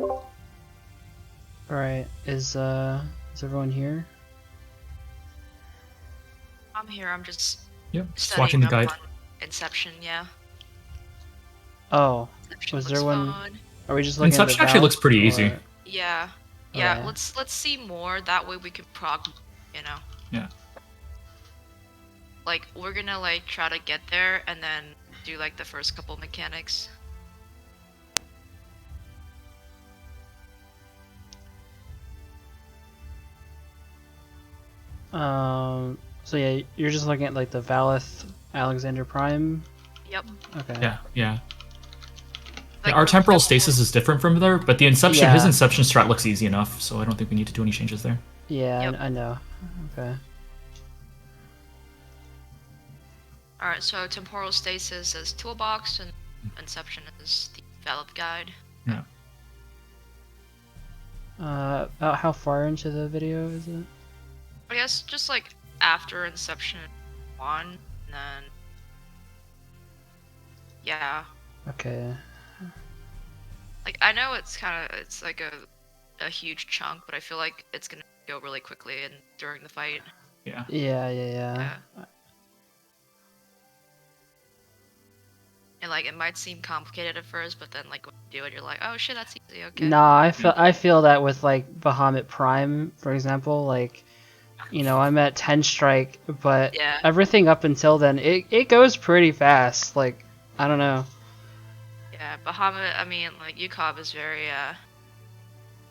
Alright, is everyone here? I'm here. I'm just Yep. Just studying watching the up guide. on Inception. Yeah, Oh, Inception was looks there one? fun. Are we just looking at the Inception actually looks valve, pretty easy. or- Yeah, yeah. Okay. Let's see more. That way we can prog. You know, Yeah. like we're gonna like try to get there and then do like the first couple mechanics. So yeah, you're just looking at like the Valeth Alexander Prime. Yep. Okay. Yeah. Yeah. Like, Our for temporal example- stasis is different from there, but the Inception, his Yeah. Inception strat looks easy enough, so I don't think we need to do any changes there. Yeah, Yep. I know. Okay. All right. So temporal stasis is toolbox and Inception is the valid guide. Yeah. About how far into the video is it? I guess just like after Inception 1, and then yeah, Okay. like I know it's like a huge chunk, but I feel like it's gonna go really quickly and during the fight. Yeah. Yeah. Yeah. And like it might seem complicated at first, but then like when you do it, you're like, oh shit, that's easy. Okay. Nah, I feel that with like Bahamut Prime, for example, like, you know, I'm at 10 strike, but Yeah. everything up until then, it goes pretty fast. Like, I don't know. Yeah, Bahamut. I mean, like Yukov is very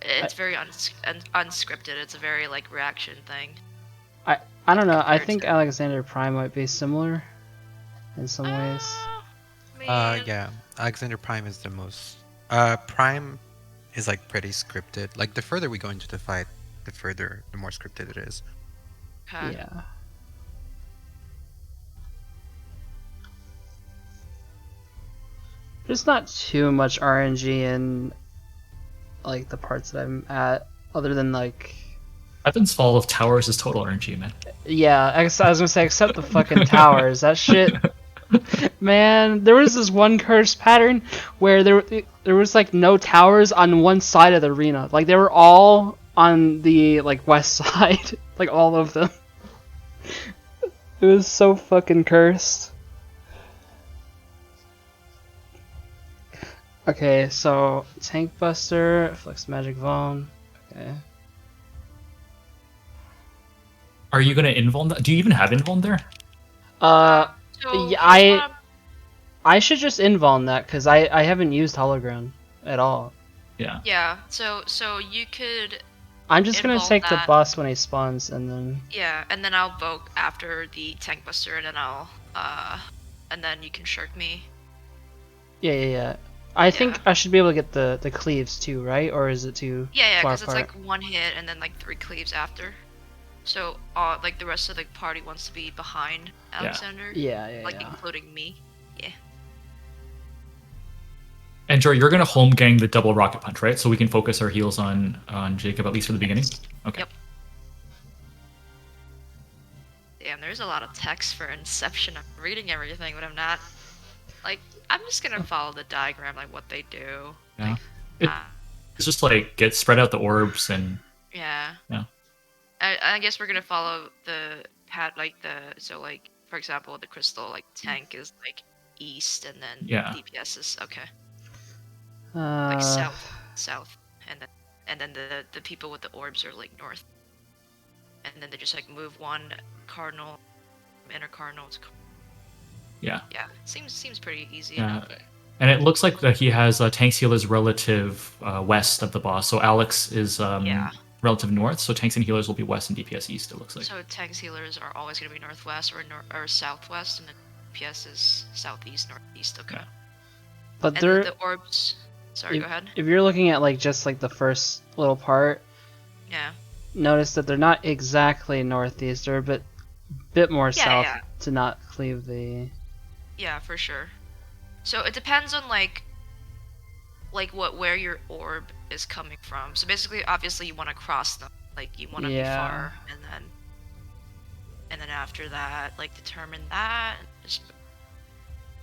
it's very unscripted. It's a very like reaction thing. I don't know. I Compared think to- Alexander Prime might be similar in some ways. I mean, Yeah, Alexander Prime is the most. Prime is like pretty scripted. Like the further we go into the fight, the more scripted it is. okay. Yeah. There's not too much RNG in like the parts that I'm at, other than like, Evan's Fall of Towers is total RNG, man. yeah. I was gonna say, except the fucking towers. That shit, man. There was this one curse pattern where there was like no towers on one side of the arena. Like they were all on the like west side, like all of them. It was so fucking cursed. Okay, so Tank Buster, Flex Magic Vone. Okay. Are you gonna invuln that? Do you even have invuln there? So Yeah, here's what I'm- I should just invuln that because I haven't used Hologround at all. Yeah. yeah. So you could I'm just gonna Invuln take the that. boss when he spawns and then. yeah, and then I'll vote after the tank buster, and then I'll and then you can shirk me. Yeah. I think I should be able to get the cleaves too, right? Or is it too Yeah, far because it's apart? like one hit and then like 3 cleaves after. So like the rest of the party wants to be behind Alexander, Yeah. like including me. And Jory, you're gonna home gang the double rocket punch, right? So we can focus our heals on Jacob at least for the beginning. Okay. Yep. Damn, there's a lot of text for Inception. I'm reading everything, but I'm not. Like, I'm just gonna follow the diagram, like what they do. Yeah. Uh, It's just like get spread out the orbs and yeah. Yeah. I guess we're gonna follow the pat like so like for example the crystal like tank is like east and then Yeah. DPS is okay like south and then the people with the orbs are like north, and then they just like move one cardinal from inner cardinal to yeah. seems pretty easy Yeah. enough. And it looks like that he has Tank's healers relative west of the boss. So Alex is Yeah. relative north. So tanks and healers will be west and DPS east. It looks like. So tanks healers are always gonna be northwest or southwest, and then DPS is southeast northeast. Okay. Yeah. But And there, then the orbs. Sorry, go ahead. if you're looking at like just like the first little part, Yeah. notice that they're not exactly northeast. They're a bit more Yeah, south yeah. to not cleave the. Yeah, for sure. So it depends on like where your orb is coming from. So basically, obviously, you want to cross them. Like you want to be Yeah. far, and then after that, like determine that. And just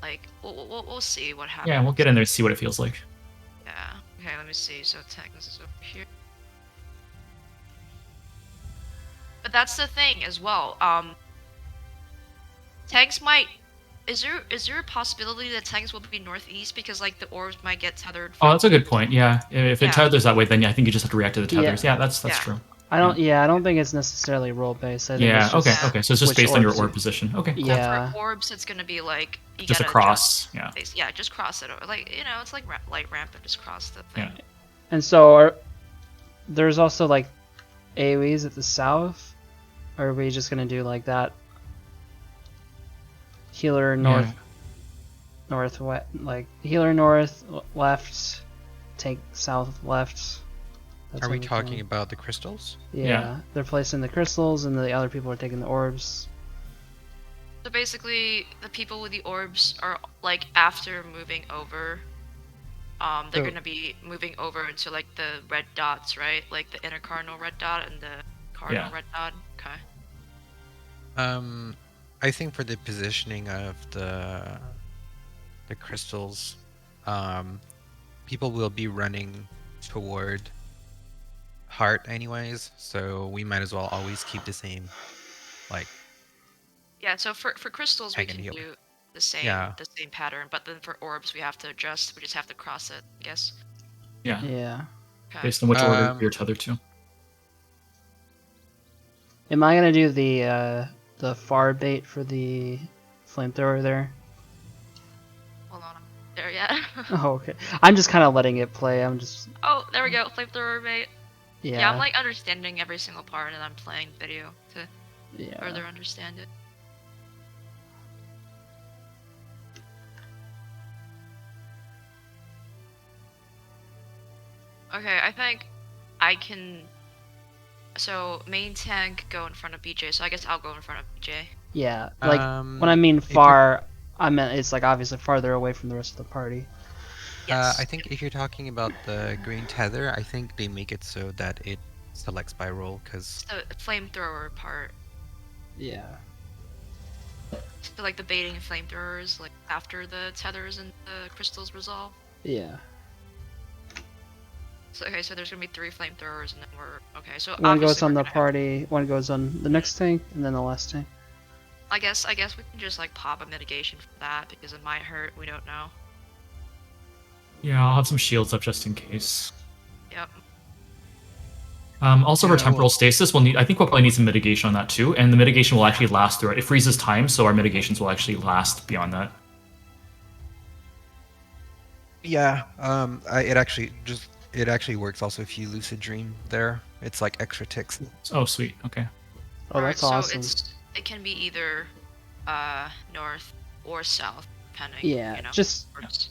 like we'll see what happens. Yeah, we'll get in there and see what it feels like. Yeah. Okay. Let me see. So Tanks is over here. But that's the thing as well. Tanks might. Is there a possibility that tanks will be northeast because like the orbs might get tethered Oh, from? that's a good point. Yeah, if it Yeah. tethers that way, then yeah, I think you just have to react to the tethers. Yeah. Yeah, that's Yeah. true. I don't think it's necessarily role based. I think Yeah. it's just, Okay. Okay. So it's just which based on your orbs orb you- position. Okay. Cool. Yeah. For orbs, it's gonna be like you Just a gotta cross. Yeah. Yeah, just cross it over. Like it's like light ramp and just cross the thing. Yeah. And so there's also like AoEs at the south. Or are we just gonna do like that? Healer north, Yeah. northwest, like healer north, left, tank south, left. That's Are we what we're talking doing. about the crystals? Yeah, they're placing the crystals, and the other people are taking the orbs. So basically, the people with the orbs are like after moving over. They're Oh. gonna be moving over into like the red dots, right? Like the inner cardinal red dot and the cardinal Yeah. red dot. Okay. I think for the positioning of the crystals, people will be running toward heart anyways, so we might as well always keep the same, like, Yeah. So for crystals, we Tank and can healer. do the same Yeah. pattern, but then for orbs, we have to adjust. We just have to cross it, I guess. Yeah. Yeah. Okay. Based on which order Um, you're tethered to. Am I gonna do the far bait for the flamethrower there? Hold on. There yet? Oh, okay. I'm just kind of letting it play. I'm just Oh, there we go. Flamethrower mate. yeah. Yeah, I'm like understanding every single part, and I'm playing video to yeah. further understand it. Okay, I think I can. So main tank go in front of BJ. So I guess I'll go in front of BJ. Yeah, like when I Um, mean if you're- far, I meant it's like obviously farther away from the rest of the party. Yes. I think if you're talking about the green tether, I think they make it so that it selects by roll, because the flamethrower part. Yeah. So like the baiting flamethrowers, like after the tethers and the crystals resolve. Yeah. So okay, so there's gonna be 3 flamethrowers, and then we're okay. So One goes obviously on we're the gonna have- party, one goes on the next tank, and then the last tank. I guess we can just like pop a mitigation for that because it might hurt. We don't know. Yeah, I'll have some shields up just in case. Yep. Also, for Yeah, temporal well- stasis, I think we'll probably need some mitigation on that too, and the mitigation will actually last through it. It freezes time, so our mitigations will actually last beyond that. yeah, it actually works also if you lucid dream there. It's like extra ticks. Oh, sweet. Okay. Oh, that's Alright, awesome. So it can be either north or south, depending. Yeah, You know, just course.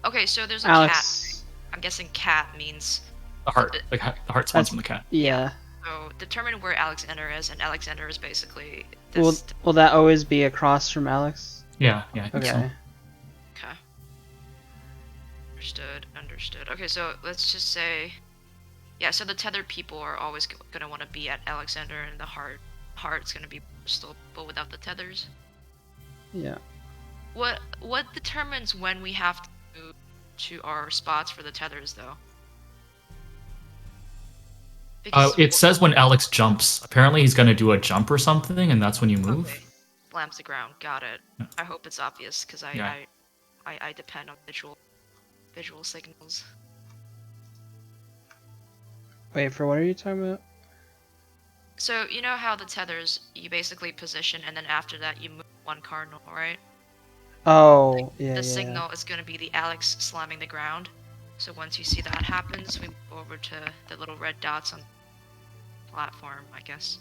Okay, so there's a cat. Alex. I'm guessing cat means The heart, the heart spawns That's- from the cat. Yeah. so determine where Alexander is, and Alexander is basically Will this. will that always be across from Alex? Yeah, I think so. Okay. Okay. Understood. Okay, so let's just say, yeah. So the tethered people are always gonna want to be at Alexander, and the heart's gonna be still, but without the tethers. Yeah. What determines when we have to move to our spots for the tethers, though? It says when Alex jumps. Apparently, he's gonna do a jump or something, and that's when you move. Okay. Slams the ground. Got it. Yeah. I hope it's obvious because Yeah. I depend on visual signals. Wait, for what are you talking about? So you know how the tethers you basically position, and then after that you move one cardinal, right? Oh, yeah, The yeah. signal is going to be the Alex slamming the ground. So once you see that happens, we move over to the little red dots on the platform, I guess.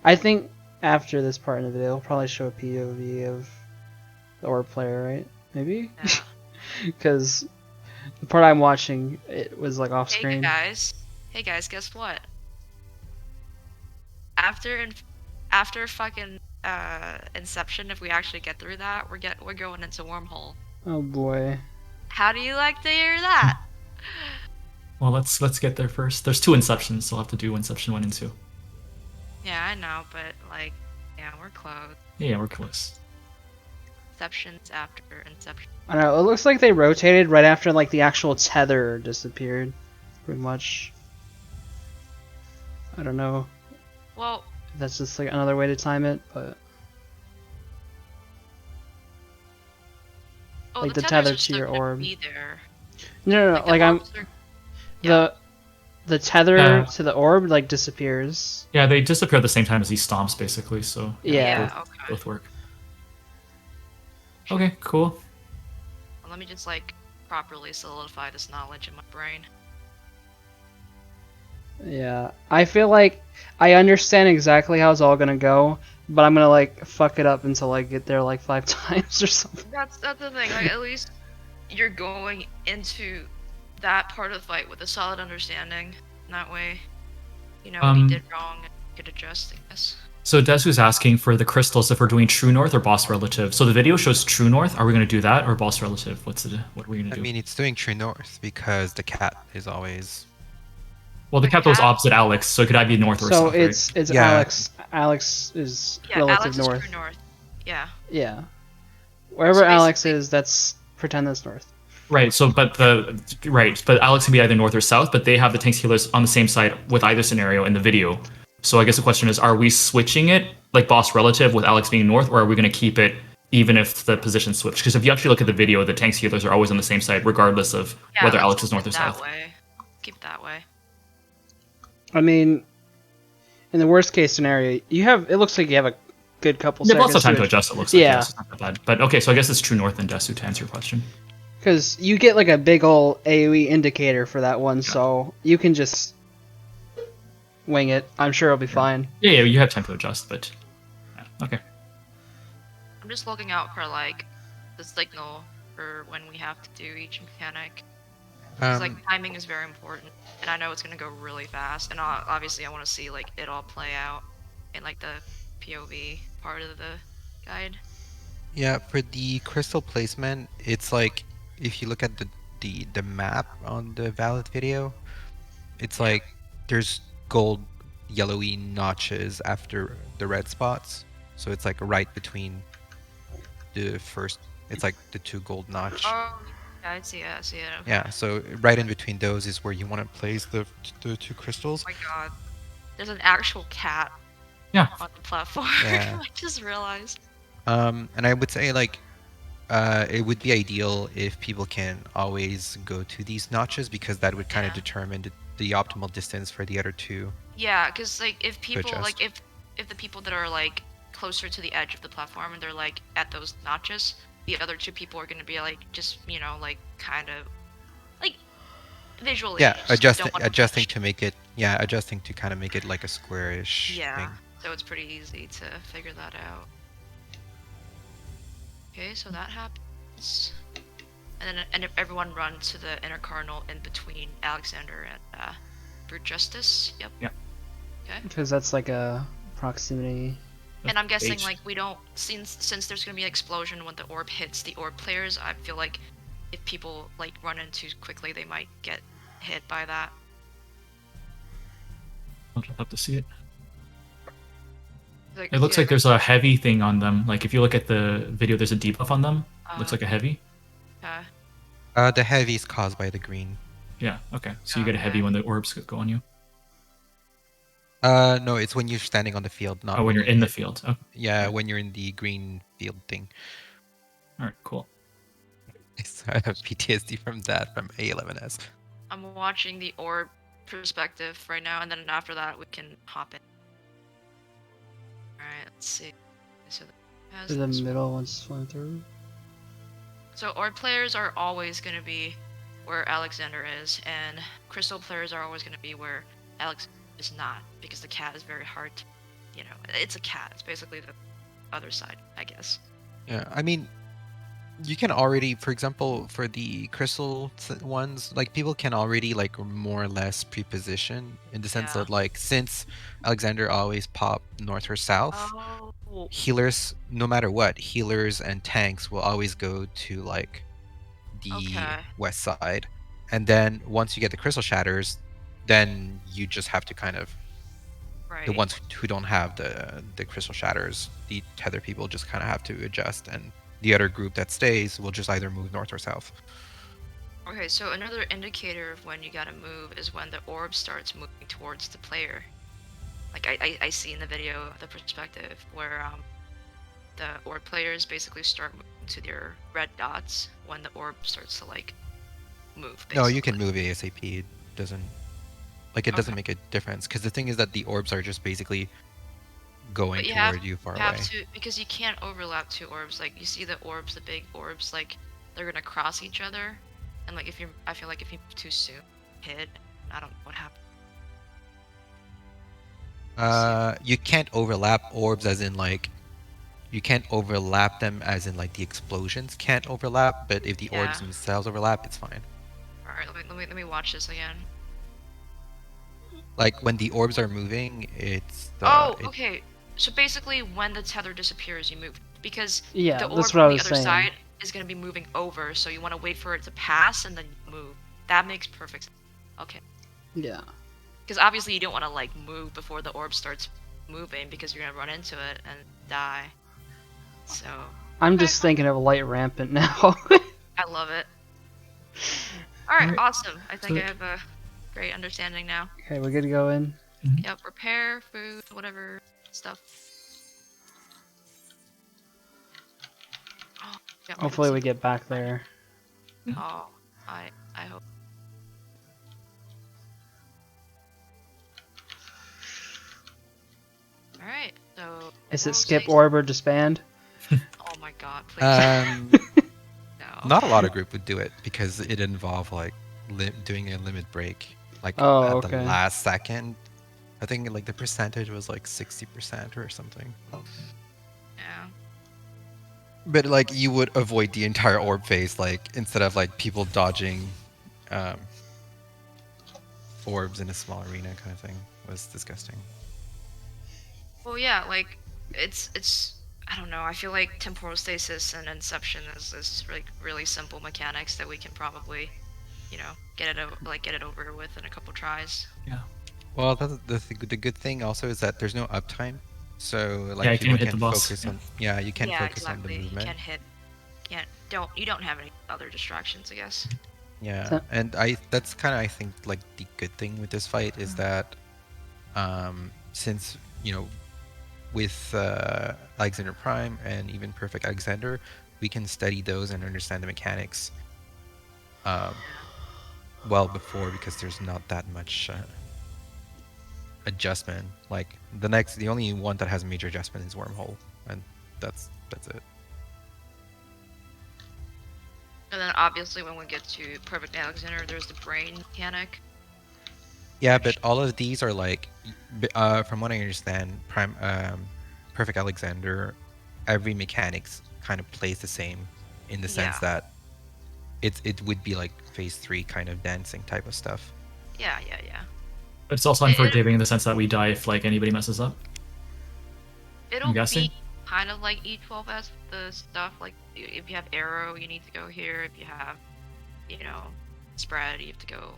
I think after this part in the video, it'll probably show a POV of the orb player, right? Maybe? Yeah. Because the part I'm watching, it was like off Hey screen. guys, guess what? After fucking Inception, if we actually get through that, we're going into wormhole. Oh boy. How do you like to hear that? Well, let's get there first. There's 2 Inceptions, so I'll have to do Inception 1 and 2. Yeah, I know, but like, yeah, we're close. Yeah, we're close. Inceptions after Inception. I don't know. It looks like they rotated right after like the actual tether disappeared, pretty much. I don't know Well, if that's just like another way to time it, but oh, like the the tethers tether are to still your gonna orb. be there. No, Like, the like I'm orbs are- yeah. the tether Yeah. to the orb like disappears. Yeah, they disappear at the same time as he stomps, basically. So Yeah. Yeah, okay. both work. Okay, cool. Well, let me just like properly solidify this knowledge in my brain. Yeah, I feel like I understand exactly how it's all gonna go, but I'm gonna like fuck it up until I get there like 5 times or something. That's the thing. Like, at least you're going into that part of the fight with a solid understanding. And that way, you know what you did wrong and you could adjust, I guess. So Desu's asking for the crystals if we're doing true north or boss relative. So the video shows true north. Are we going to do that or boss relative? What are we going to I do? mean, it's doing true north because the cat is always. Well, the the cat goes cat- opposite Alex, so it could either be north or So south, it's Yeah. Alex. Alex is Yeah, relative Alex north. is true north. Yeah. Yeah, wherever So Alex basically- is, that's pretend that's north. right? So, but Alex can be either north or south, but they have the tanks healers on the same side with either scenario in the video. So I guess the question is, are we switching it like boss relative with Alex being north, or are we going to keep it even if the position switch? Because if you actually look at the video, the tanks healers are always on the same side, regardless of Yeah, whether let's Alex is keep north it or that south. way. Keep it that way. I mean, in the worst case scenario, you have it looks like you have a good couple Yeah, but seconds. also time to adjust. It looks like Yeah. it's not that bad. But okay, so I guess it's true north and Desu to answer your question. Because you get like a big ol' AoE indicator for that one, so you can just wing it. I'm sure it'll be fine. Yeah, you have time to adjust, but yeah, okay. I'm just looking out for like the signal for when we have to do each mechanic. 'Cause, like, timing is very important, and I know it's gonna go really fast. And obviously, I want to see like it all play out in like the POV part of the guide. Yeah, for the crystal placement, it's like if you look at the map on the Valid video, it's like there's gold yellowy notches after the red spots. So it's like right between the first, it's like the two gold notch. Oh, yeah, I see it. I see it. Okay. Yeah, so right in between those is where you want to place the two crystals. Oh my god, there's an actual cat Yeah. on the platform. Yeah. I just realized. And I would say like it would be ideal if people can always go to these notches because that would kind of Yeah. determine the optimal distance for the other two. Yeah, because like if people adjust. like if the people that are like closer to the edge of the platform and they're like at those notches, the other two people are gonna be like just like kind of like visually. Yeah, just don't wanna adjusting push. to make it adjusting to kind of make it like a squarish Yeah, thing. so it's pretty easy to figure that out. Okay, so that happens, and if everyone runs to the inner cardinal in between Alexander and Brute Justice. Yep. Yep. Okay. Because that's like a proximity. And I'm guessing H. like we don't since there's gonna be an explosion when the orb hits the orb players. I feel like if people like run in too quickly, they might get hit by that. I'll have to see it. Like, It looks yeah, like there's a heavy thing on them. Like if you look at the video, there's a debuff on them. Looks like a heavy. The heavy is caused by the green. Yeah. Okay. So you get a heavy when the orbs go on you. No, it's when you're standing on the field, not Oh, when you're in the hit. field. Oh, Yeah, when you're in the green field thing. all right. Cool. I have PTSD from that from A11S. I'm watching the orb perspective right now, and then after that we can hop in. All right, let's see. So To the middle one's flowing through. So orb players are always going to be where Alexander is, and crystal players are always going to be where Alex is not, because the cat is very hard to, it's a cat. It's basically the other side, I guess. Yeah, I mean, you can already, for example, for the crystal ones, like people can already like more or less pre-position in the sense Yeah. that like since Alexander always pop north or south, Oh, healers, no matter what, healers and tanks will always go to like the Okay. west side, and then once you get the crystal shatters, then you just have to kind of right. the ones who don't have the crystal shatters, the tether people just kind of have to adjust and the other group that stays will just either move north or south. Okay, so another indicator of when you gotta move is when the orb starts moving towards the player. Like I see in the video the perspective where the orb players basically start moving to their red dots when the orb starts to like move. No, you can Basically. move ASAP. It doesn't doesn't Okay. make a difference because the thing is that the orbs are just basically going But toward you far you have away. to, because you can't overlap two orbs. Like you see the orbs, the big orbs, like they're gonna cross each other, and like if you, I feel like if you move too soon, hit. I don't know what happened. See. You can't overlap orbs as in like you can't overlap them as in like the explosions can't overlap, but if the orbs Yeah. themselves overlap, it's fine. All right. Let me watch this again. Like when the orbs are moving, it's Oh, it. okay. So basically, when the tether disappears, you move because Yeah, the that's orb what I on the was other saying. side is gonna be moving over. So you want to wait for it to pass and then you move. That makes perfect sense. Okay. Yeah. Because obviously you don't want to like move before the orb starts moving because you're gonna run into it and die. So I'm okay, just thinking of light rampant now. I love it. All right, Alright. awesome. I think So- I have a great understanding now. Okay, we're good to go in. Yep, repair, food, whatever stuff. Oh, yep, Hopefully we get back there. Oh, I hope. All right, so. Is it World skip Station- orb or disband? Oh my God, please. Um, No. not a lot of group would do it because it involved like doing a limit break like Oh, at the okay. last second. I think like the percentage was like 60% or something. Yeah. But like you would avoid the entire orb phase, like instead of like people dodging um, orbs in a small arena kind of thing was disgusting. Well, yeah, like it's. I don't know. I feel like temporal stasis and inception is like really simple mechanics that we can probably, get it over with in a couple tries. Yeah. Well, that's the good thing also is that there's no uptime, so like Yeah, you can people even hit can the boss. focus on you can Yeah, focus on the exactly. You movement. can't hit. You don't have any other distractions, I guess. Yeah, So- and that's kind of I think like the good thing with this fight is that since with Alexander Prime and even Perfect Alexander, we can study those and understand the mechanics well before because there's not that much adjustment. Like the only one that has a major adjustment is Wormhole, and that's it. And then obviously when we get to Perfect Alexander, there's the brain mechanic. Yeah, but all of these are like, from what I understand, Perfect Alexander, every mechanics kind of plays the same, in the sense Yeah. that it would be like phase 3 kind of dancing type of stuff. Yeah. But it's also unforgiving in the sense that we die if like anybody messes up. It'll guessing? be kind of like E12S, the stuff like if you have arrow, you need to go here. If you have, spread, you have to go.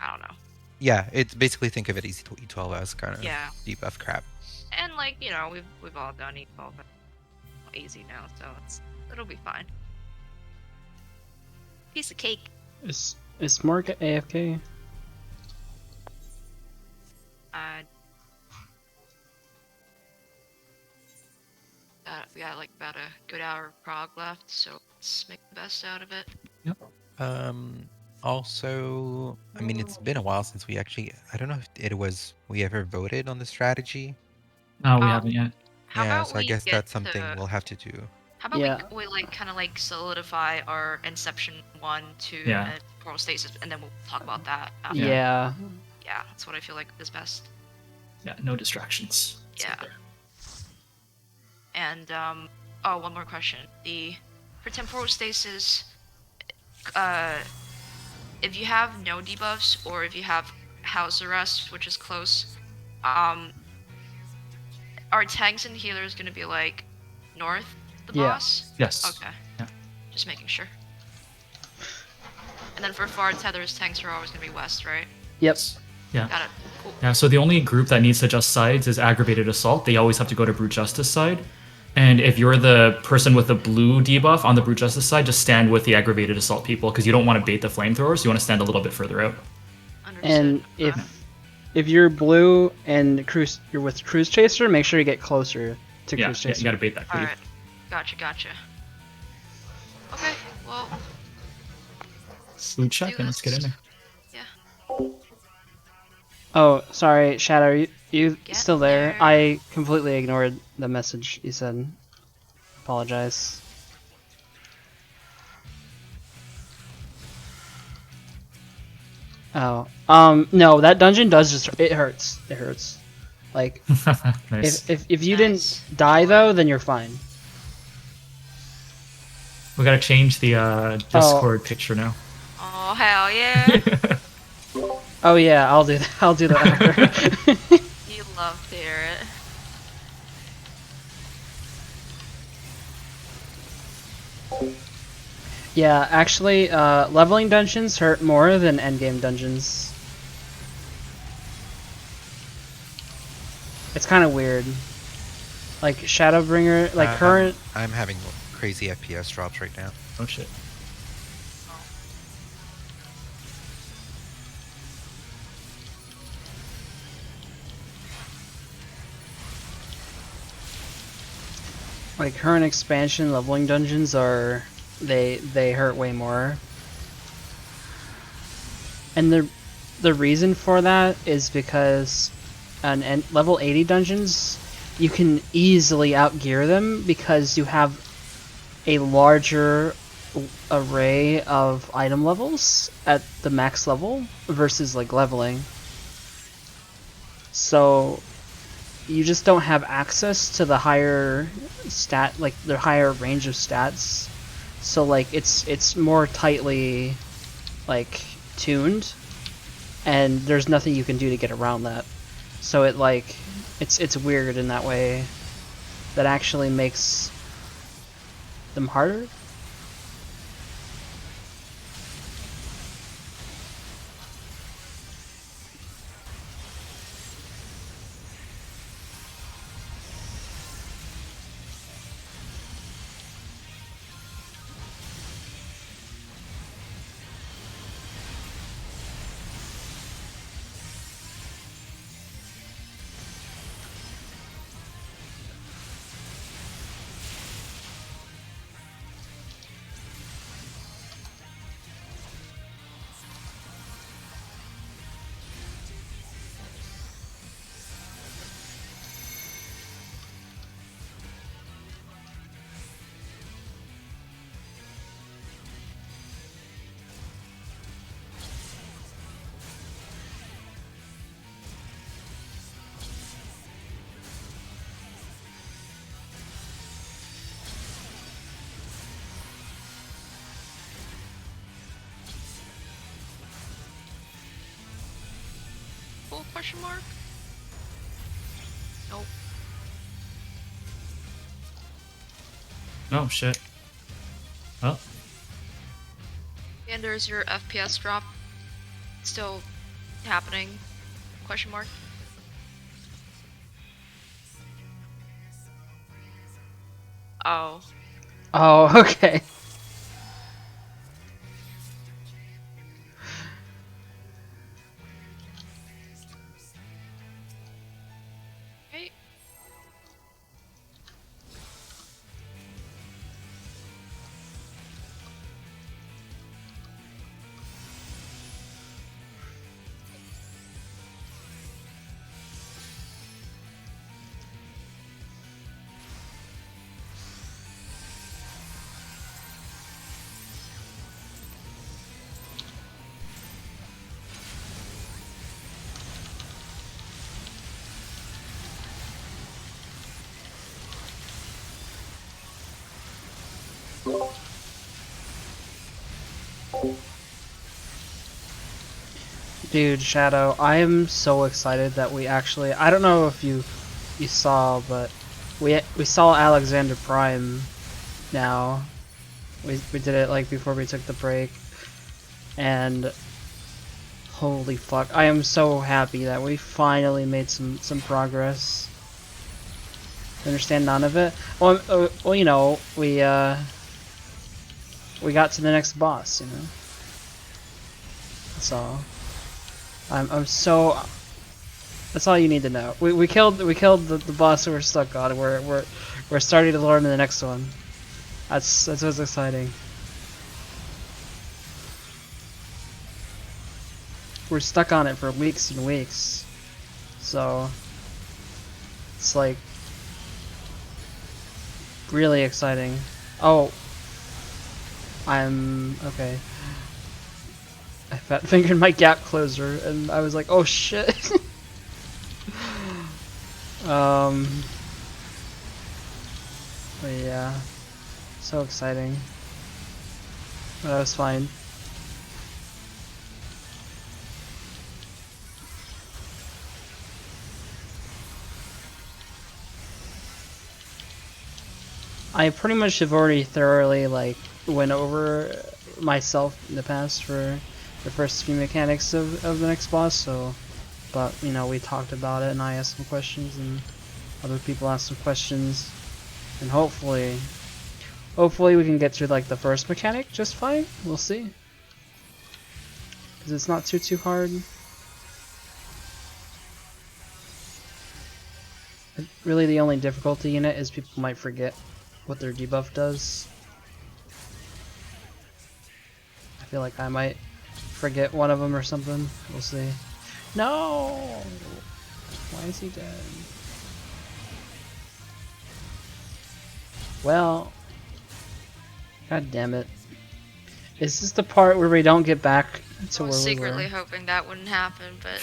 I don't know. Yeah, it's basically think of it as E12 as kind of Yeah. debuff crap. And like we've all done E12 easy now, so it'll be fine. Piece of cake. Is Mark AFK? We got like about a good hour of Prog left, so let's make the best out of it. Also, I mean, it's been a while since we actually, I don't know if we ever voted on the strategy. No, we Um, haven't yet. How Yeah, about so I we guess get that's something to, we'll have to do. How about Yeah. we like kind of like solidify our Inception 1, 2, Yeah. and Portal Stasis, and then we'll talk about that after. Yeah. Yeah, that's what I feel like is best. Yeah, no distractions. It's Yeah. right there. And one more question. For temporal stasis, if you have no debuffs or if you have house arrest, which is close, are tanks and healers gonna be like north the Yeah. boss? Yes. Okay. Yeah. Just making sure. And then for far tethers, tanks are always gonna be west, right? Yep. Yeah. Got it. Cool. Yeah, so the only group that needs to adjust sides is Aggravated Assault. They always have to go to Brute Justice side. And if you're the person with the blue debuff on the Brute Justice side, just stand with the aggravated assault people because you don't want to bait the flamethrowers. You want to stand a little bit further out. Understood. And if you're blue and you're with Cruise Chaser, make sure you get closer to Yeah, Cruise yeah, Chaser. you gotta bait that creep. Alright. Gotcha. Okay, well. Food check and let's get in there. Yeah. Oh, sorry, Shadow, are you Get still there? there. I completely ignored the message you said. Apologize. Oh, no, that dungeon does it hurts. It hurts. Like, Nice. if you Nice. didn't die though, then you're fine. We gotta change the Discord picture now. Oh, hell yeah. Oh yeah, I'll do that. I'll do that after. You love to hear it. Yeah, actually, leveling dungeons hurt more than endgame dungeons. It's kind of weird. Like Shadowbringer, like current. I'm having crazy FPS drops right now. Oh shit. Like current expansion leveling dungeons are they hurt way more. And the reason for that is because level 80 dungeons you can easily outgear them because you have a larger array of item levels at the max level versus like leveling. So you just don't have access to the higher the higher range of stats. So like it's more tightly like tuned, and there's nothing you can do to get around that. So it's weird in that way. That actually makes them harder. Full question mark? Nope. Oh shit. Oh. And there's your FPS drop. Still happening? Question mark? Oh. Oh, okay. Okay. Dude, Shadow, I am so excited that we actually, I don't know if you saw, but we saw Alexander Prime now. We did it like before we took the break. And holy fuck, I am so happy that we finally made some progress. understand none of it. Well, you know, we got to the next boss, you know. That's all. I'm so. That's all you need to know. We killed the boss that we're stuck on. We're starting to learn in the next one. That's what's exciting. We're stuck on it for weeks and weeks, so it's like really exciting. Oh, I'm okay. I fat fingered my gap closer, and I was like, oh shit. But yeah, so exciting. But that was fine. I pretty much have already thoroughly like went over myself in the past for the first few mechanics of the next boss, so but you know, we talked about it and I asked some questions and other people asked some questions, and hopefully we can get through like the first mechanic just fine. We'll see. Cuz it's not too hard. Really the only difficulty in it is people might forget what their debuff does. I feel like I might forget one of them or something. We'll see. No! Why is he dead? Well, god damn it. Is this the part where we don't get back to I where was we secretly were? hoping that wouldn't happen, but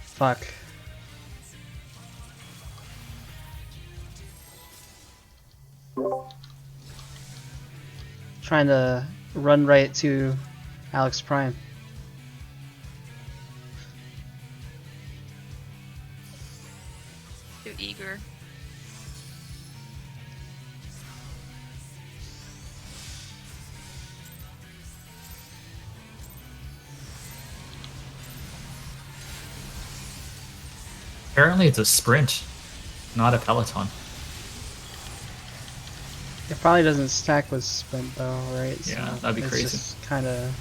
Fuck. Trying to run right to Alex Prime. too eager. Apparently, it's a sprint, not a peloton. It probably doesn't stack with sprint though, right? Yeah, So that'd be it's crazy. just kind of.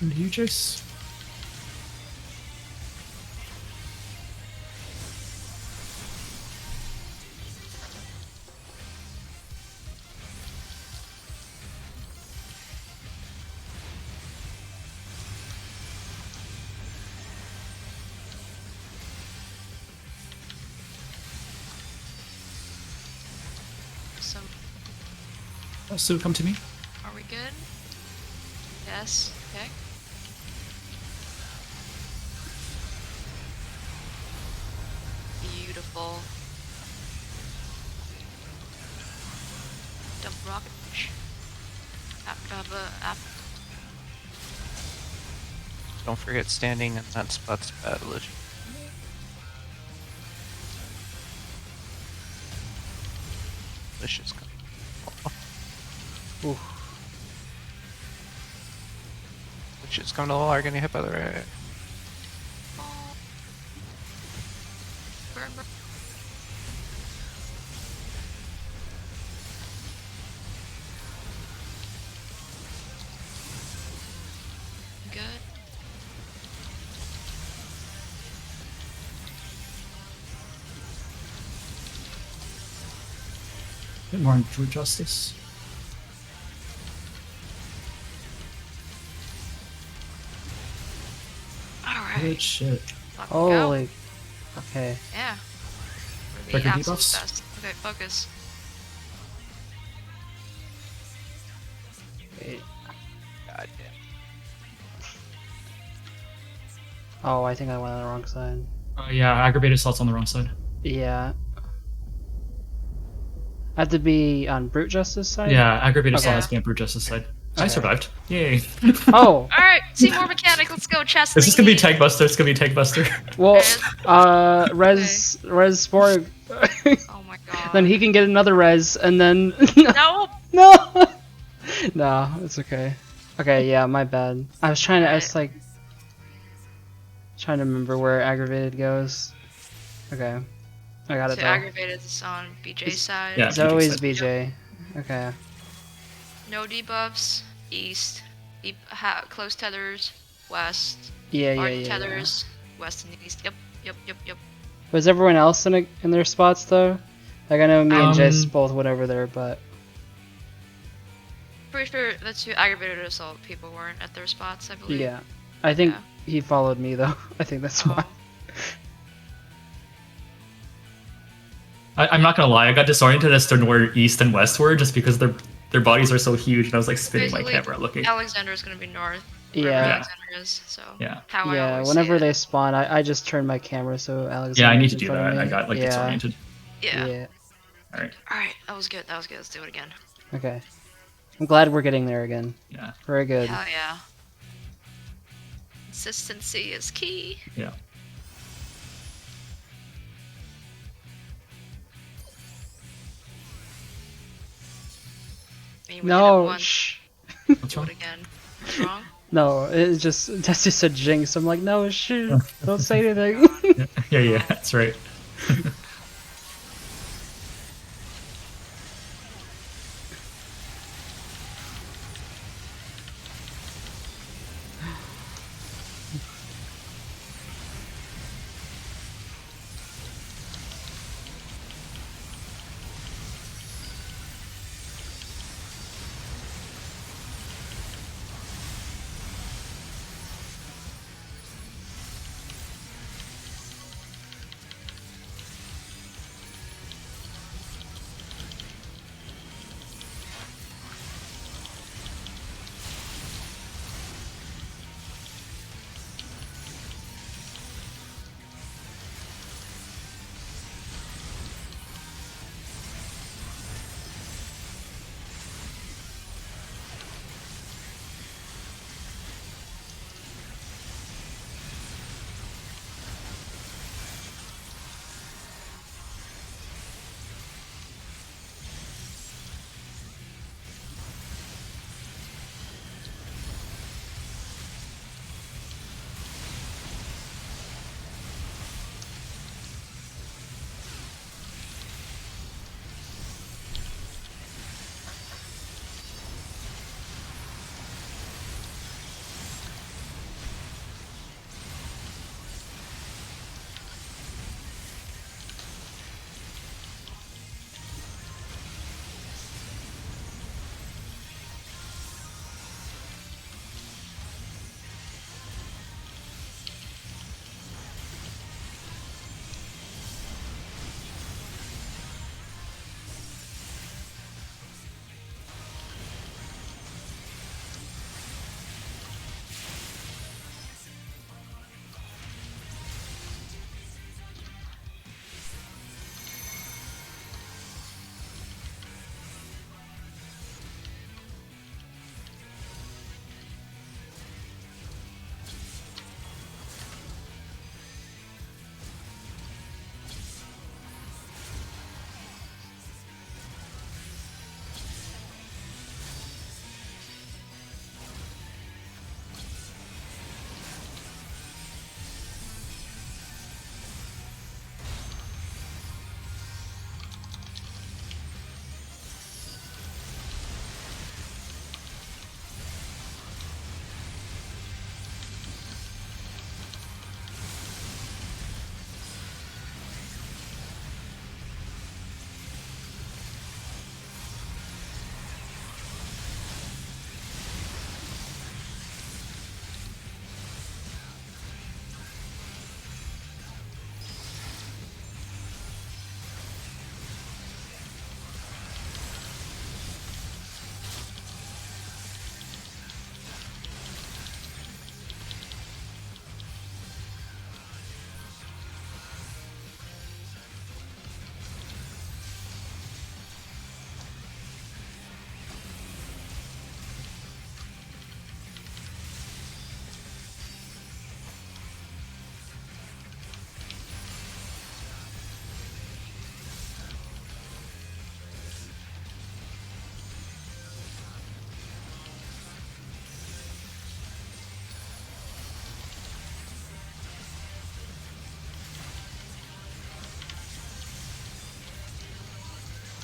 And you, Jace. So, Sue, come to me. are we good? Yes. Okay. Beautiful. Dump rocket. App. Don't forget standing in that spot's bad, legit. This shit's coming. Ooh. This shit's coming to the wall, getting hit by the right. Oh. Burn. Good. Bit more into justice. Alright. Good shit. Let me go. Holy. Okay. Yeah. We're Check the your absolute debuffs. best. Okay, focus. Wait. God damn. Oh, I think I went on the wrong side. Yeah, aggravated assault's on the wrong side. Yeah. I have to be on brute justice side. Yeah, aggravated assault Okay. has to be on brute justice side. I Okay. survived. Yay. Oh. Alright, see more mechanic, let's go, chest. Is this gonna be Tank Buster? It's gonna be Tank Buster. Well, Okay. res Sporg. Oh my god. Then he can get another res, and then No! no, no, it's okay. Okay, yeah, my bad. I was trying to, I was like, trying to remember where aggravated goes. Okay, I got it So though. aggravated is on BJ's side. Yeah. It's BJ always side. BJ. Okay. No debuffs. East. Close tethers. West. Yeah, yeah, Ardent yeah. tethers. West and east. Yep. Was everyone else in their spots though? Like I know me and Jace both went over there, but Pretty sure the two aggravated assault people weren't at their spots, I believe. yeah, I think Yeah. he followed me though. I think that's why. I'm not gonna lie, I got disoriented as to where east and west were just because their bodies are so huge, and I was like spinning my Basically, camera looking. Alexander is gonna be north. wherever Yeah. Alexander is. So Yeah. how I Yeah, always whenever see they it. spawn, I just turn my camera so Alexander. Yeah, I need to do that. I got like yeah. disoriented. Yeah. Yeah. All right. All right, that was good. Let's do it again. Okay. I'm glad we're getting there again. Yeah. Very good. Hell yeah. Consistency is key. Yeah. I mean, we did it No. once, Shh. What's do wrong? it again. What's wrong? No, it's that's just a jinx. I'm like, no, shoot. Don't say anything. Yeah, that's right.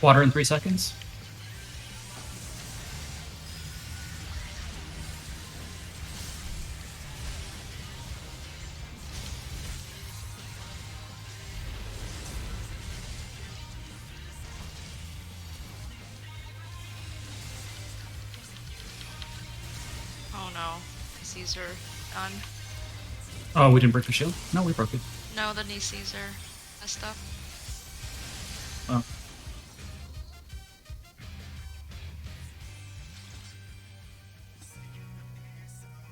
Water in 3 seconds. Oh no, these are done. Oh, we didn't break the shield? No, we broke it. No, the Nieces are messed up. Oh.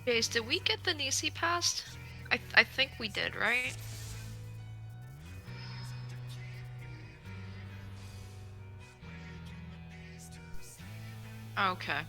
Jace, did we get the Nisi passed? I think we did, right? Okay.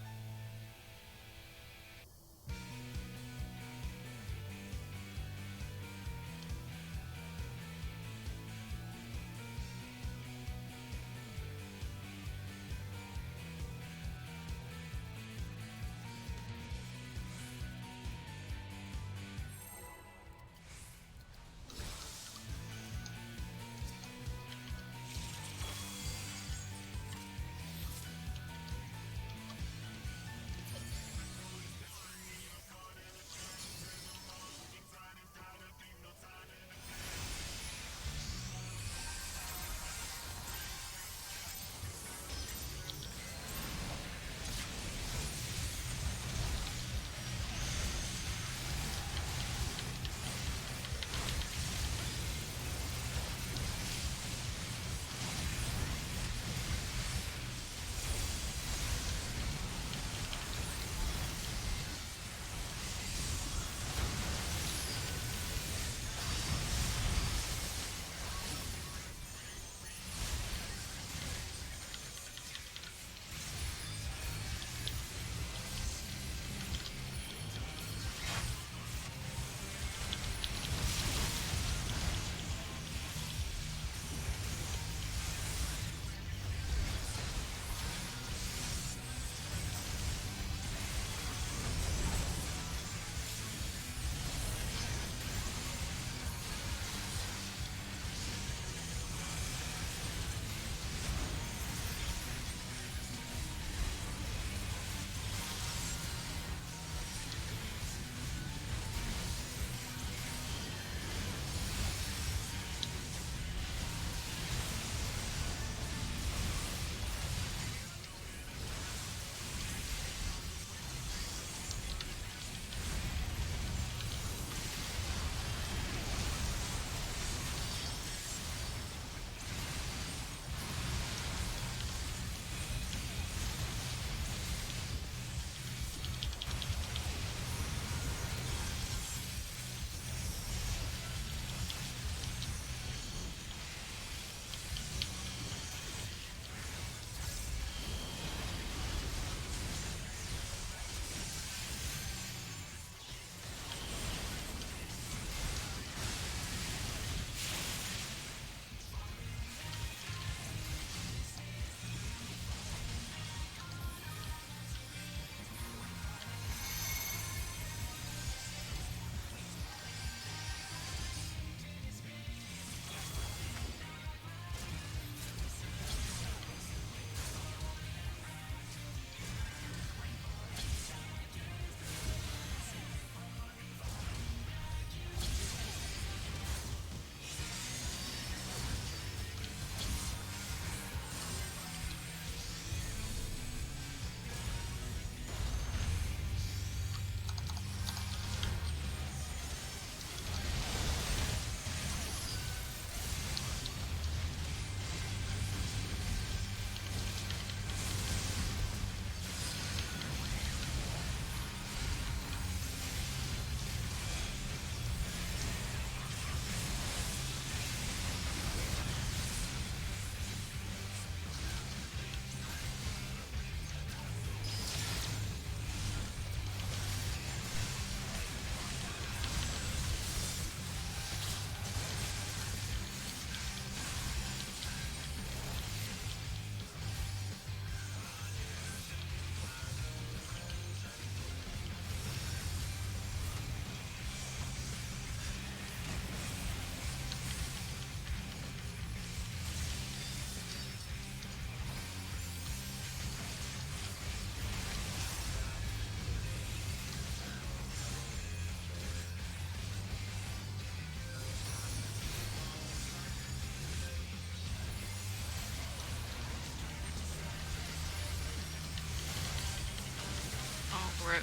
for it.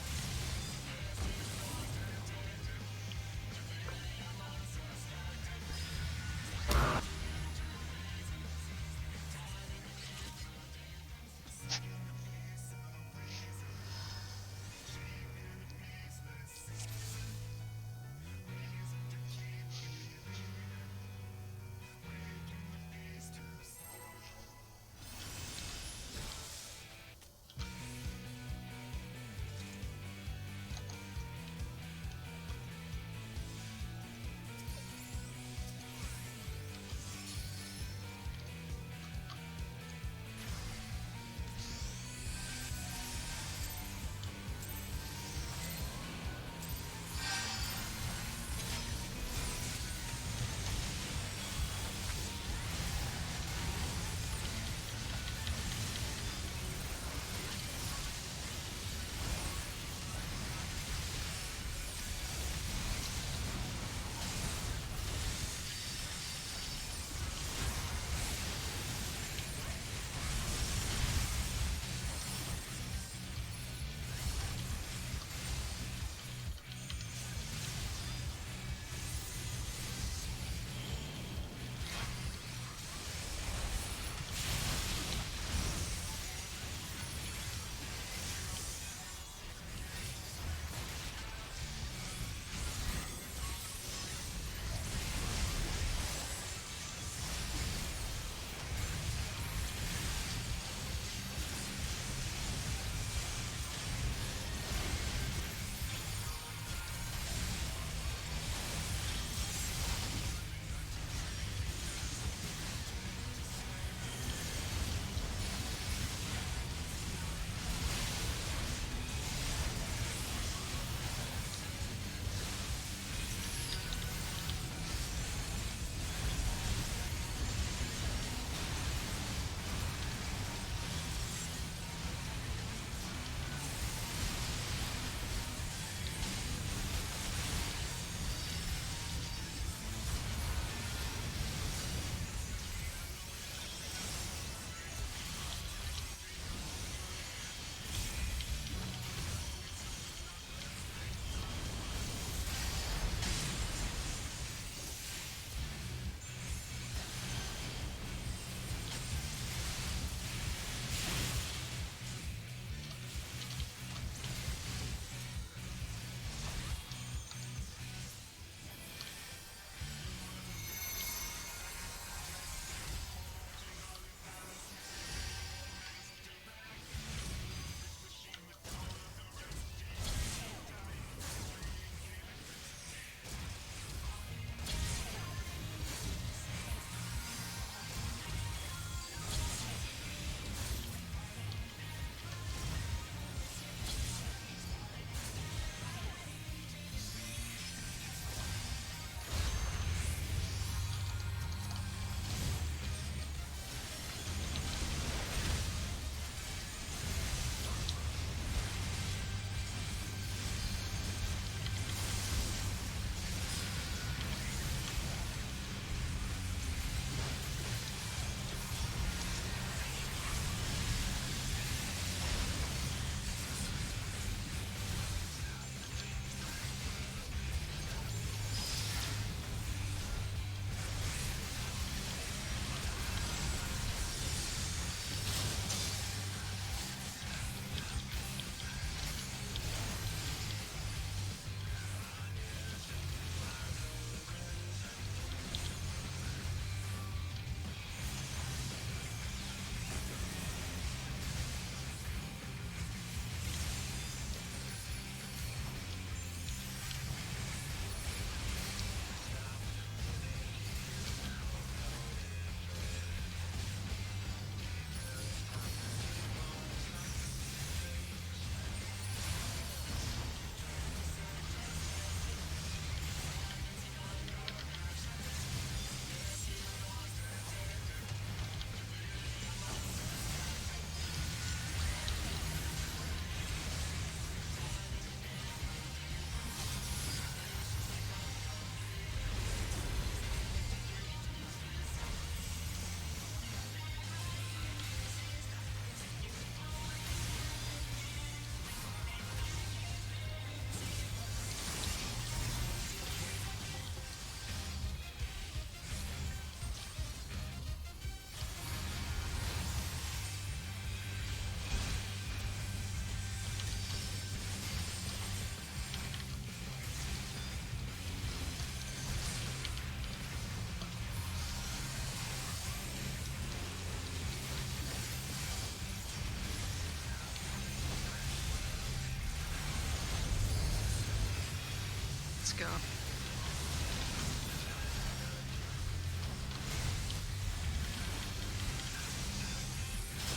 Let's go.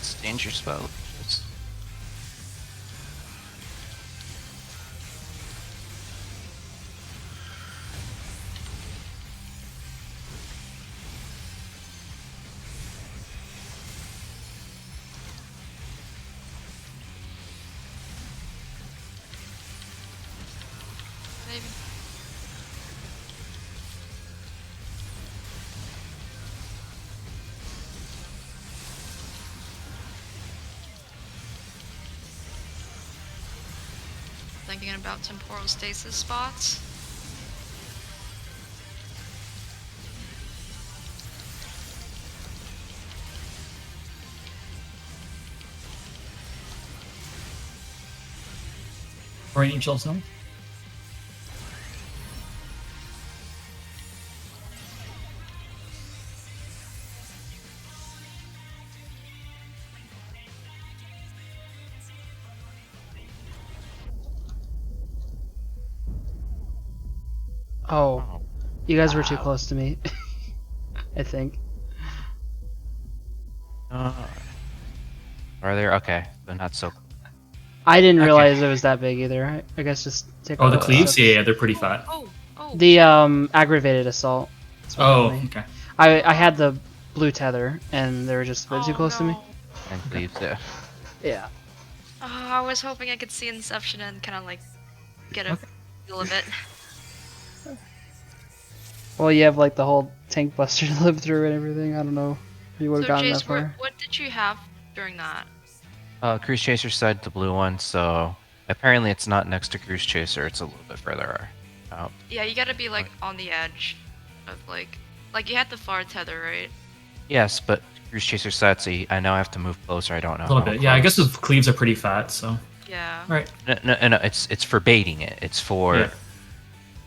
It's a danger spell. It's- Maybe. Thinking about temporal stasis spots. Or any chill zone. Oh, you guys were too Wow. close to me. I think. Uh, are there? Okay, they're not so. I didn't Okay. realize it was that big either. I guess just take Oh, all the the cleaves? steps. Yeah, they're pretty fat. Oh. The aggravated assault. That's what Oh, killed me. okay. I had the blue tether and they were just a bit too Oh, close to me. no. And cleaves, yeah. Yeah. Oh, I was hoping I could see Inception and kind of like get a Okay. feel of it. Well, you have like the whole tank buster to live through and everything. I don't know if you would So have gotten Jace, that far. what did you have during that? Cruise Chaser side, the blue one. So apparently it's not next to Cruise Chaser. It's a little bit further out. Yeah, you gotta be like on the edge of like you had the far tether, right? Yes, but Cruise Chaser side. So I know I have to move closer. I don't know. A little how bit. Yeah, I guess the close. cleaves are pretty fat, so. Yeah. Alright. No. It's for baiting it. It's for Yeah.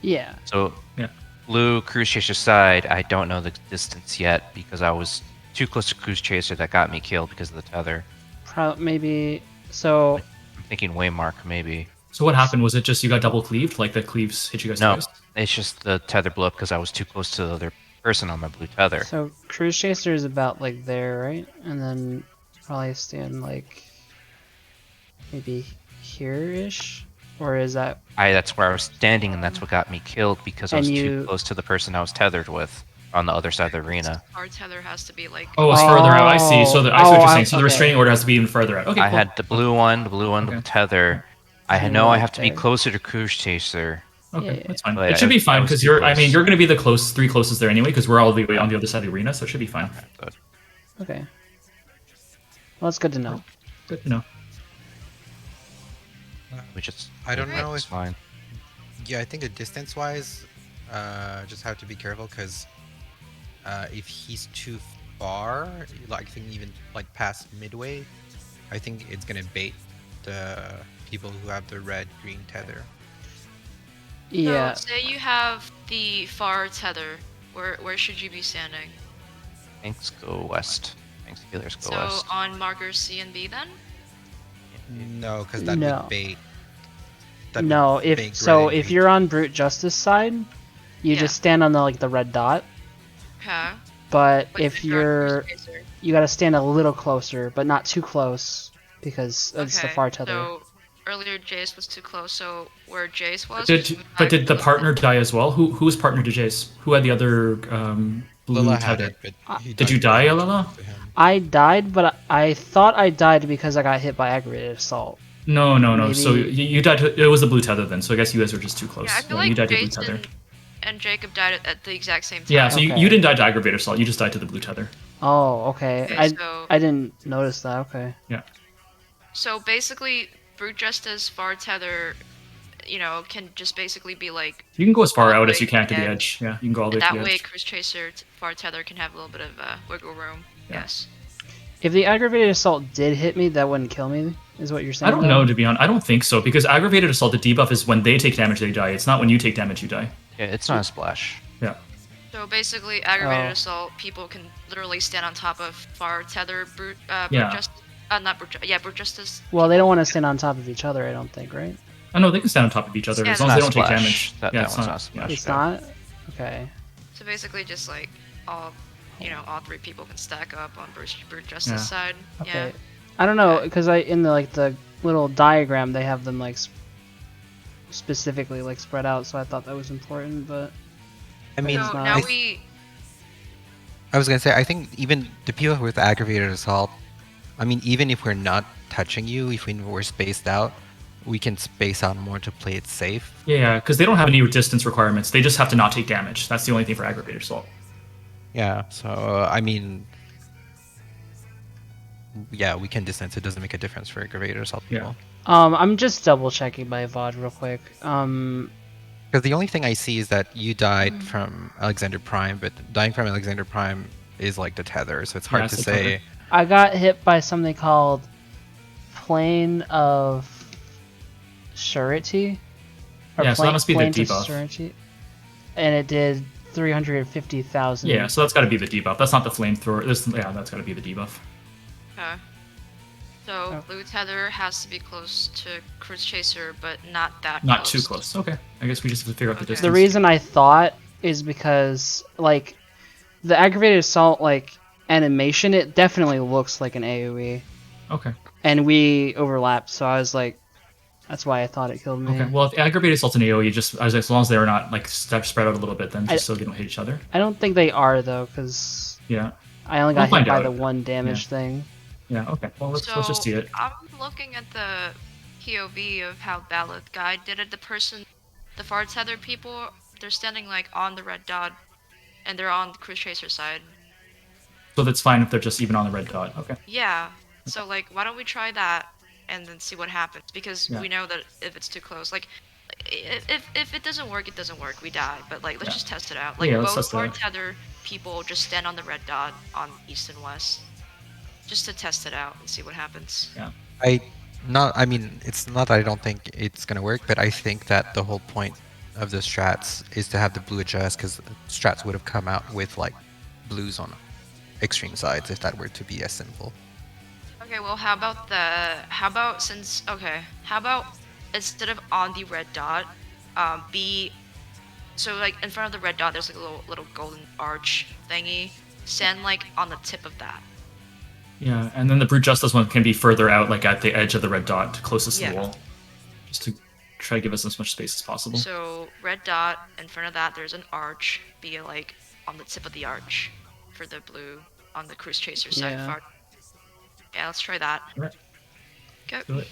Yeah. so Yeah. blue Cruise Chaser side. I don't know the distance yet because I was too close to Cruise Chaser that got me killed because of the tether. Maybe. So I'm thinking Waymark maybe. So what happened? Was it just you got double cleaved? Like the cleaves hit you guys No, twice? it's just the tether blew up because I was too close to the other person on my blue tether. So Cruise Chaser is about like there, right? And then probably stand like maybe here-ish? Or is that... That's where I was standing, and that's what got me killed because I And was you- too close to the person I was tethered with on the other side of the arena. Far tether has to be like. Oh, it's further out. I see. So I see what you're saying. So the okay. restraining order has to be even further out. Okay, I cool. had the blue one, Okay. the tether. I You know were I like have to be there. closer to Cruise Chaser. Okay, Yeah. that's fine. But It should I- be I fine was because too you're. I close. mean, you're going to be the three closest there anyway because we're all the way on the other side of the arena, so it should be fine. But Okay. Well, that's good to know. Good to know. we just. I don't know It's if fine. Yeah, I think distance-wise, just have to be careful because if he's too far, like I think even like past midway, I think it's gonna bait the people who have the red-green tether. Yeah. So say you have the far tether. Where should you be standing? Tanks go west. Tanks healers go So west. on markers C and B then? No, because that No. would bait. That No, would if bait so, red if and you're on Brute Justice side, you Yeah. just stand on the red dot. Okay. But But if you're on you're, Cruise Chaser. you gotta stand a little closer, but not too close, because it's the Okay, far tether. So earlier Jace was too close, so where Jace was. But just did move but back did the a little partner bit. die as well? Who was partner to Jace? Who had the other blue Lila had tether? it, but he Did you died die, pretty Alala? close to him. I died, but I thought I died because I got hit by aggravated assault. No. So Maybe- you died. It was the blue tether then. So I guess you guys were just too close. Yeah, I feel you like died to blue tether. Jason and Jacob died at the exact same time. Yeah. So Okay. you didn't die to aggravated assault. You just died to the blue tether. Oh, okay. Okay, I so- I didn't notice that. Okay. So basically, Brute Justice, Far Tether, can just basically be like. You can go as far all the out as way you can to the edge. edge. Yeah, you can go all the And way to that the way, edge. Cruise Chaser, Far Tether can have a little bit of wiggle room. Yeah. Yes. If the aggravated assault did hit me, that wouldn't kill me, is what you're saying? I don't though? know, to be honest. I don't think so because aggravated assault, the debuff is when they take damage, they die. It's not when you take damage, you die. Yeah, it's not a splash. Yeah. So basically, aggravated Oh. assault, people can literally stand on top of Far Tether, Brute Yeah. Justice. Not Brute. Yeah, Brute Justice. Well, they don't want to stand on top of each other, I don't think, right? Oh no, they can stand on top of each other Yeah, as long as they don't it's take not damage. splash. That it's one's not. not splash. It's yeah. not? Okay. So basically, just like all, all three people can stack up on Brute Justice Yeah. side. Okay. Yeah. I don't know, Okay. because in the little diagram they have them like specifically like spread out, so I thought that was important, but I mean, It's So not. now I was gonna say, I think even the people with aggravated assault, I mean, even if we're not touching you, if we're spaced out, we can space out more to play it safe. Yeah, because they don't have any distance requirements. They just have to not take damage. That's the only thing for aggravated assault. Yeah, so I mean, yeah, we can distance. It doesn't make a difference for aggravated assault Yeah. people. I'm just double checking my VOD real quick. Because the only thing I see is that you died from Alexander Prime, but dying from Alexander Prime is like the tether, so it's hard Yeah, to it's the tether. say. I got hit by something called Plane of Surety. Yeah, so that must be the Plane to debuff. Surety, and it did 350,000. Yeah, so that's got to be the debuff. That's not the flamethrower. That's got to be the debuff. okay. So Oh. Blue Tether has to be close to Cruise Chaser, but not that Not close. too close. Okay, I guess we just have to figure out the Okay. distance. The reason I thought is because like the aggravated assault like animation, it definitely looks like an AoE, Okay. and we overlapped, so I was like, that's why I thought it killed me. Okay. Well, if aggravated assault's an AoE, just as long as they're not like spread out a little bit, then just so they don't hit each other. I don't think they are though, because Yeah. I only We'll got hit find by out. the one damage thing. Yeah. Okay. Well, let's just see it. I'm looking at the POV of how Ballad Guy did it. The far tether people, they're standing like on the red dot, and they're on the Cruise Chaser side. So that's fine if they're just even on the red dot. Okay. Yeah. So like, why don't we try that and then see what happens? Because Yeah. we know that if it's too close, like, if it doesn't work, it doesn't work. We die. But like, let's Yeah. just test it out. Like, Yeah, let's both test it far out. tether people just stand on the red dot on east and west, just to test it out and see what happens. Yeah. I mean, it's not that I don't think it's gonna work, but I think that the whole point of the strats is to have the blue adjust, because strats would have come out with like blues on extreme sides if that were to be as simple. Okay, well, how about instead of on the red dot, so like in front of the red dot, there's like a little golden arch thingy. Stand like on the tip of that. Yeah, and then the brute justice one can be further out, like at the edge of the red dot, closest to Yeah. the wall, just to try to give us as much space as possible. So red dot in front of that, there's an arch. Be like on the tip of the arch for the blue on the Cruise Chaser side. Yeah. Yeah, let's try that. Alright. Okay. Do it.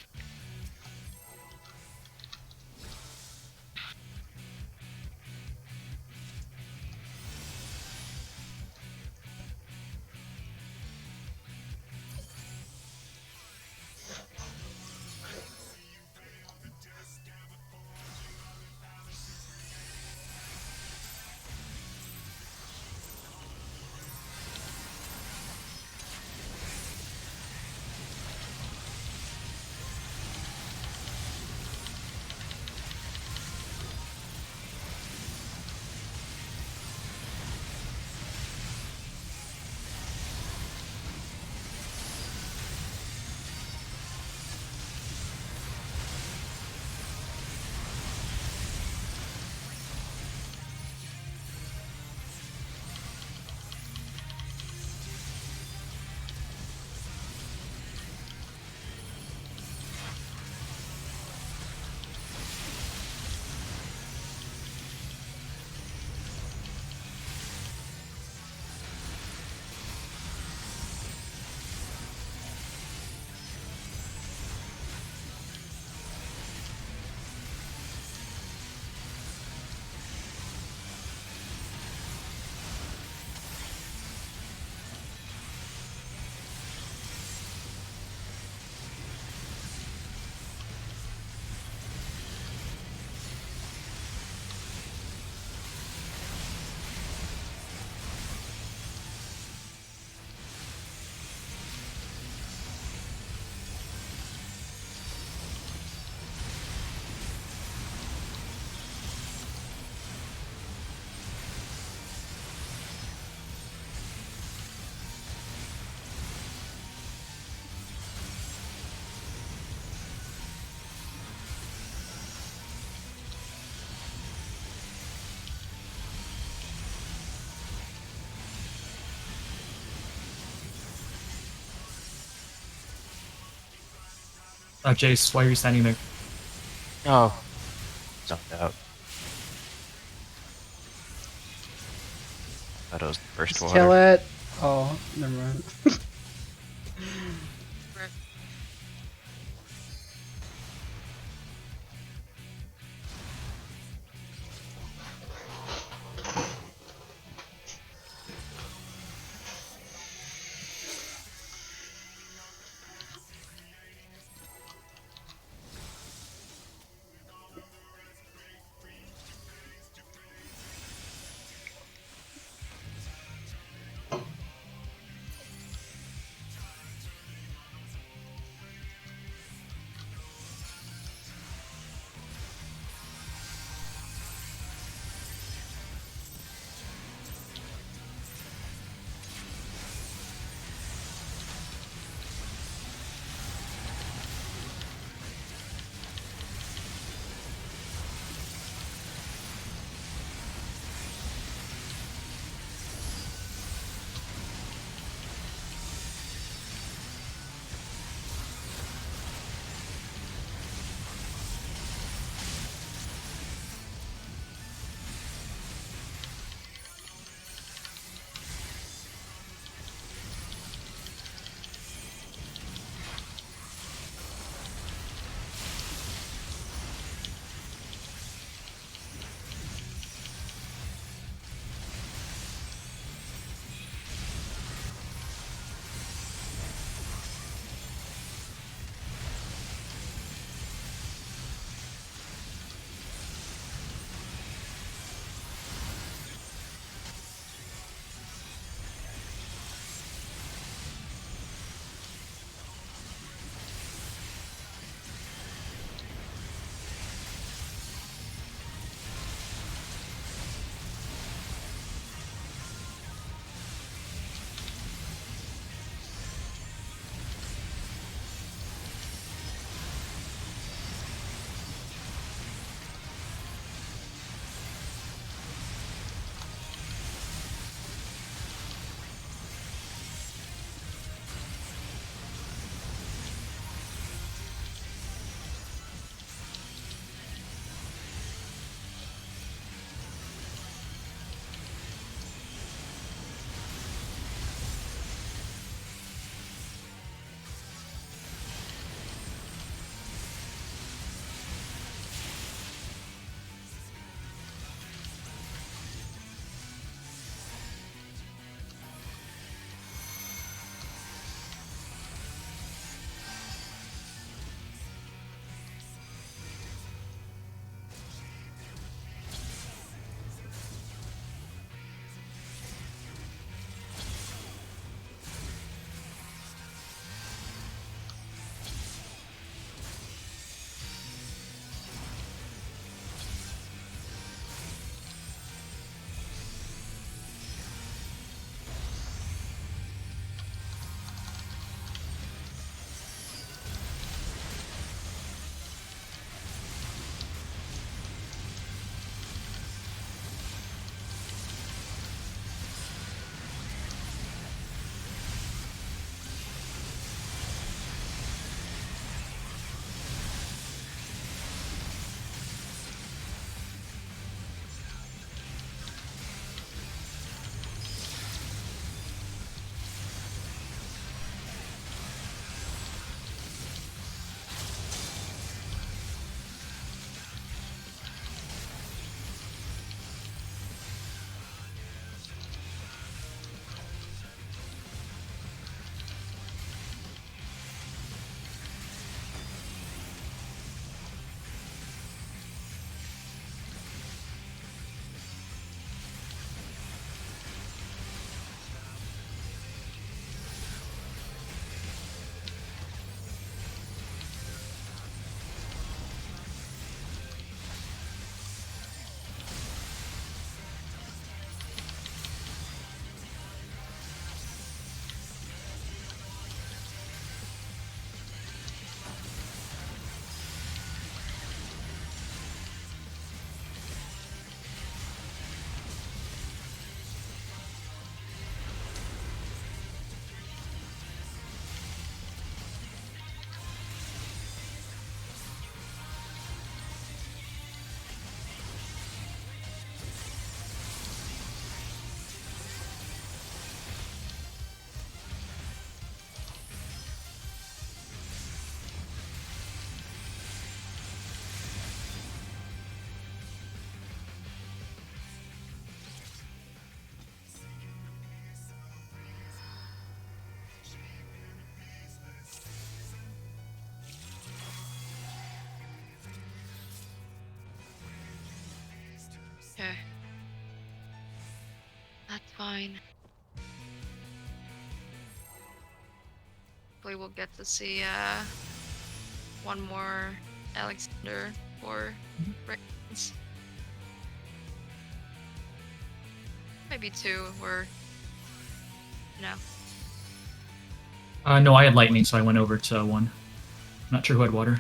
Jace, why are you standing there? Oh, zoned out. Thought it was the first Just water. kill it. Oh, never mind. Okay. That's fine. Hopefully we'll get to see one more Alexander or Reigns. Maybe two or no. No, I had lightning, so I went over to 1. Not sure who had water.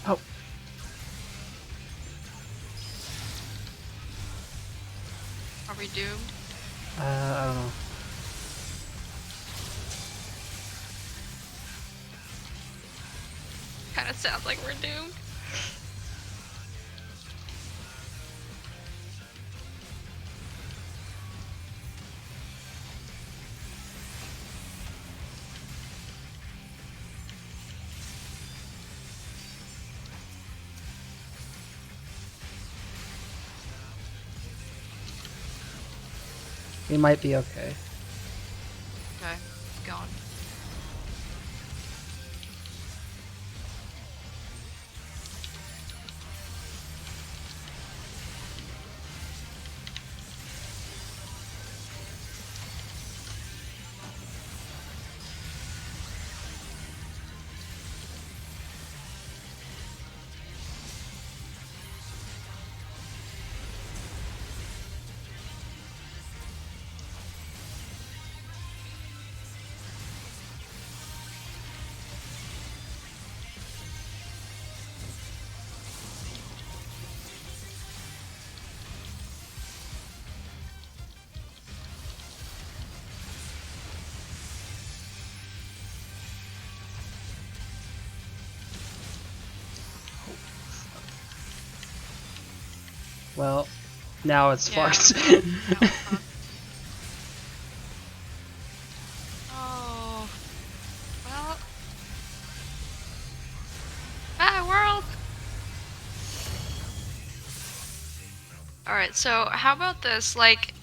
Oh, Are we doomed? I don't know. Kind of sounds like we're doomed. We might be okay. Okay, gone. Well, now it's Yeah, fucked. now it's fucked. Oh. Well. World! Alright, so how about this? Like,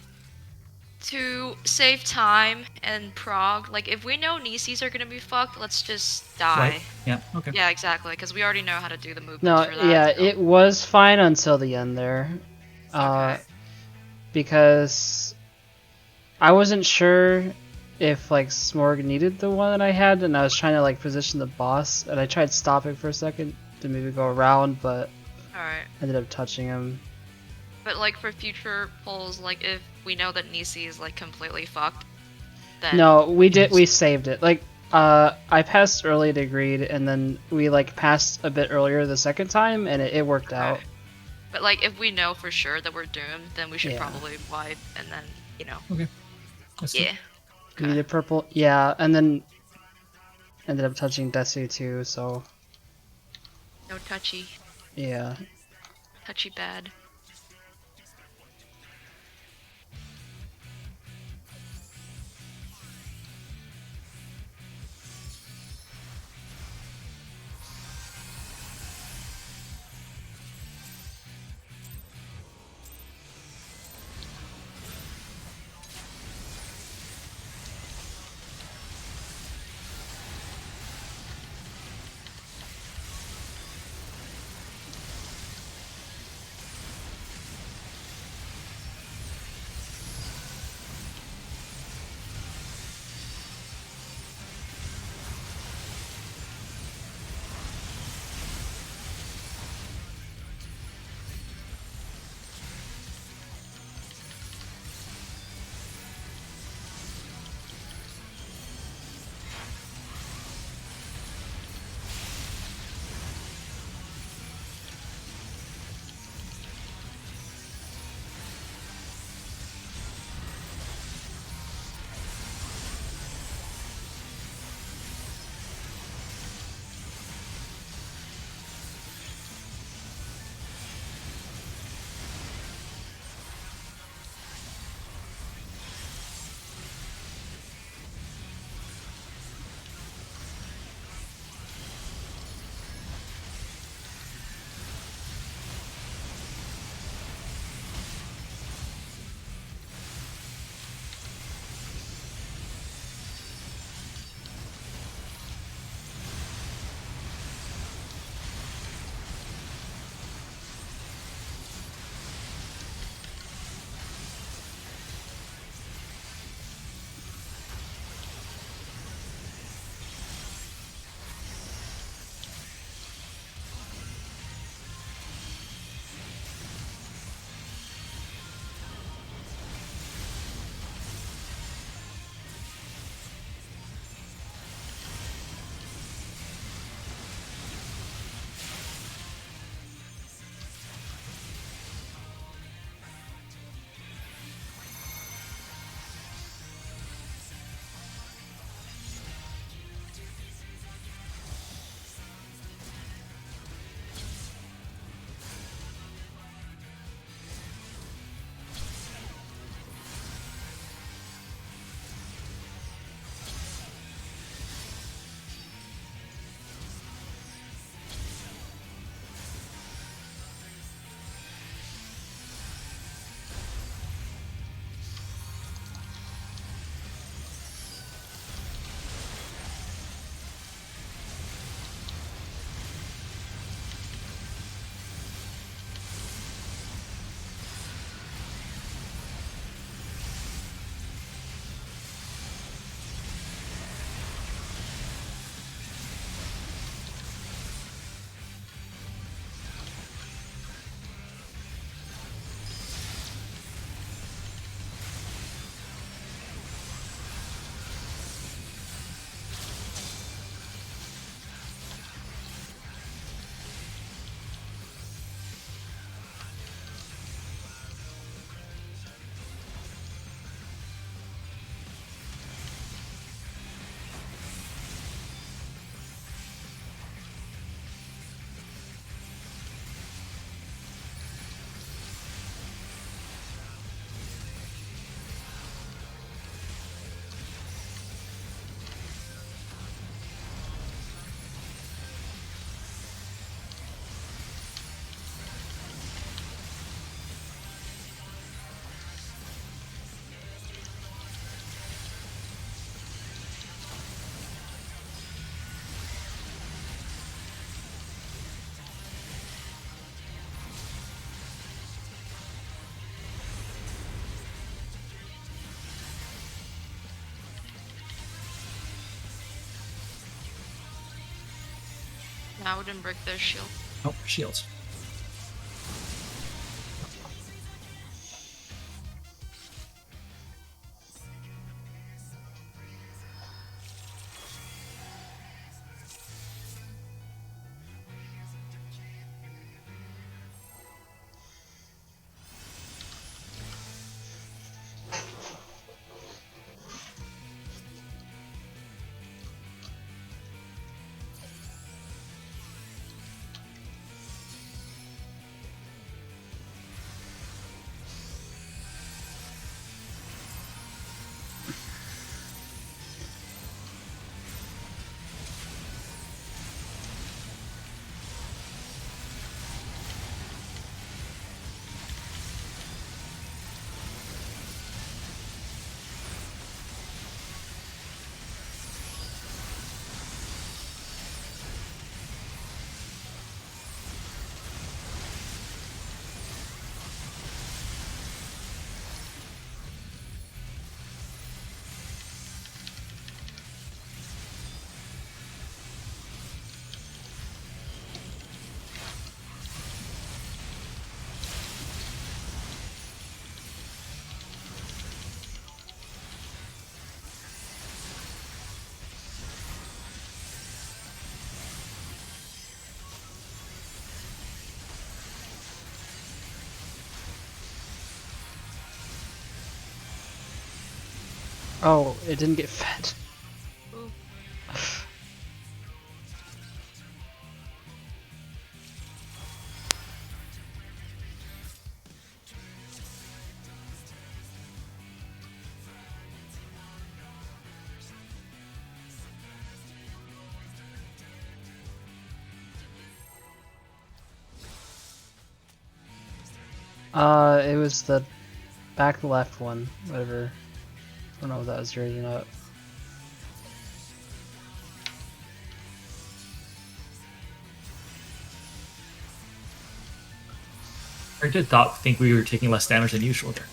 to save time and Prague, like, if we know Nisis are gonna be fucked, let's just Right? die. Yeah. Okay. Yeah, exactly, because we already know how to do the movements No, for yeah, that. So. it was fine until the end there. Okay. Because I wasn't sure if like Smorg needed the one that I had, and I was trying to like position the boss, and I tried stopping for a second to maybe go around, but Alright. ended up touching him. But, like, for future polls, like, if we know that Nisi is, like, completely fucked, then... No, we did. We saved it. Like, I passed early to greed, and then we like passed a bit earlier the second time, and it worked out. Okay. But, like, if we know for sure that we're doomed, then we should Yeah. probably wipe, and then, you know. Okay. Let's do- Yeah. We did purple, yeah, and then ended up touching Desu too. So No touchy. yeah. Touchy bad. I wouldn't break their shield. Oh, shields. Oh, it didn't get fed. Ooh. It was the back left one, whatever. I don't know if that was yours or not. I did think we were taking less damage than usual there.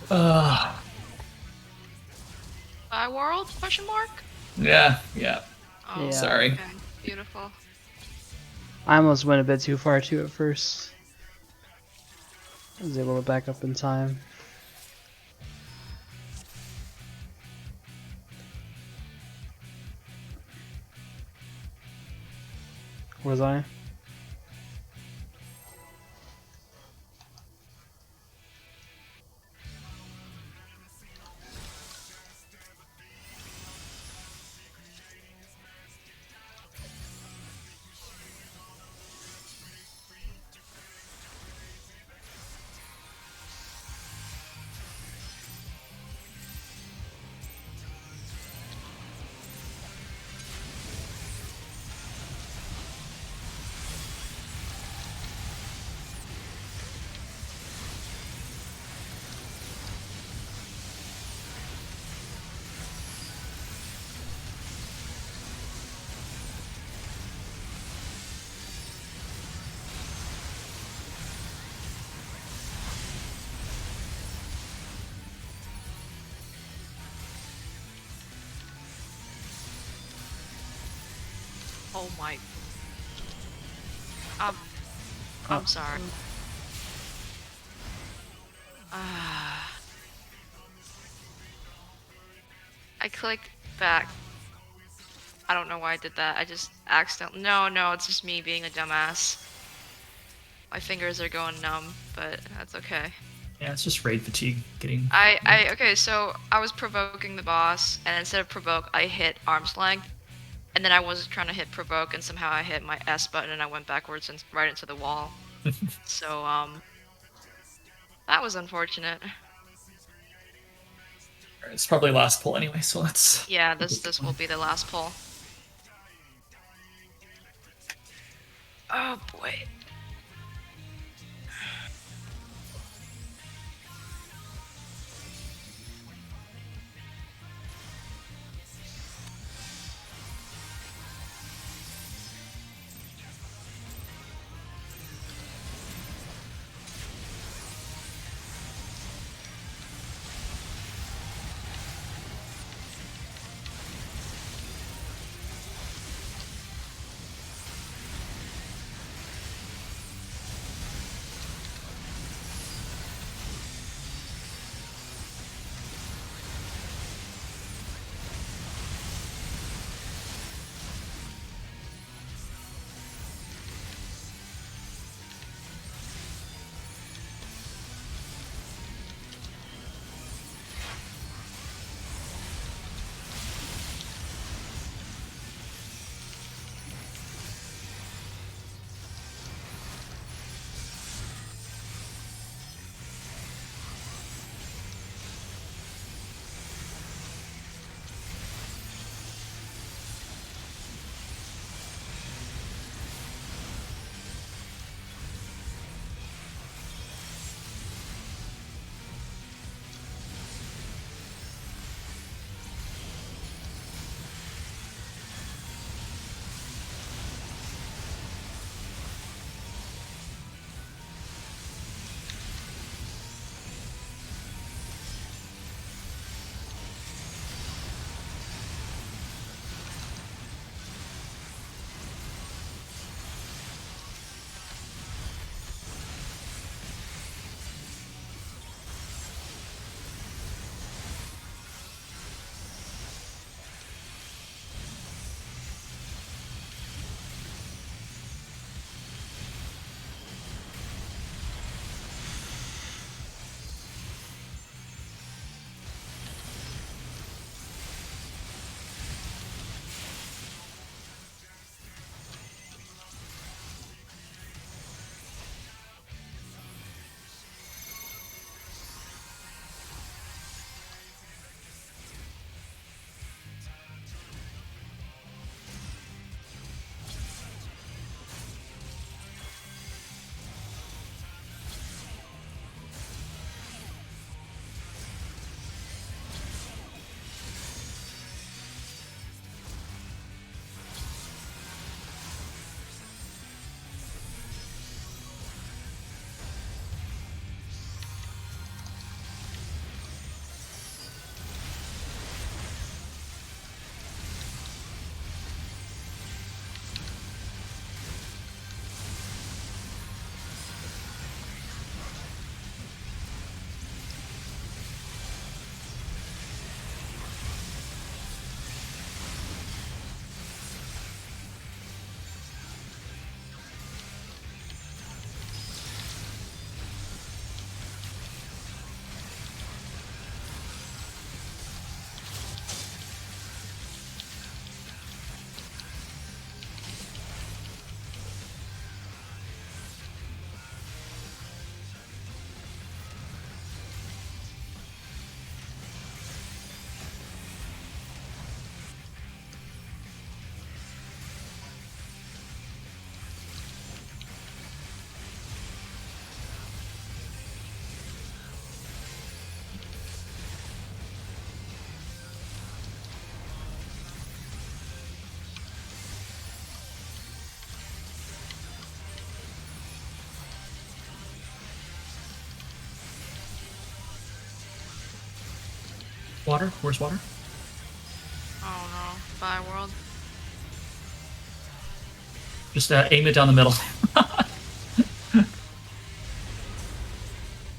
Oh. By world? Question mark? Yeah. Oh, Yeah. Sorry. okay. Beautiful. I almost went a bit too far too at first. I was able to back up in time. Was I? Oh my. Um, I'm sorry. I clicked back. I don't know why I did that. I just accidentally. No, it's just me being a dumbass. My fingers are going numb, but that's okay. Yeah, it's just raid fatigue getting. Okay, so I was provoking the boss, and instead of provoke, I hit arm's length, and then I was trying to hit provoke, and somehow I hit my S button, and I went backwards and right into the wall. So, that was unfortunate. It's probably last pull anyway, so let's. Yeah, this will be the last pull. Oh boy. Water? Where's water? Oh no, Fire World. Just aim it down the middle.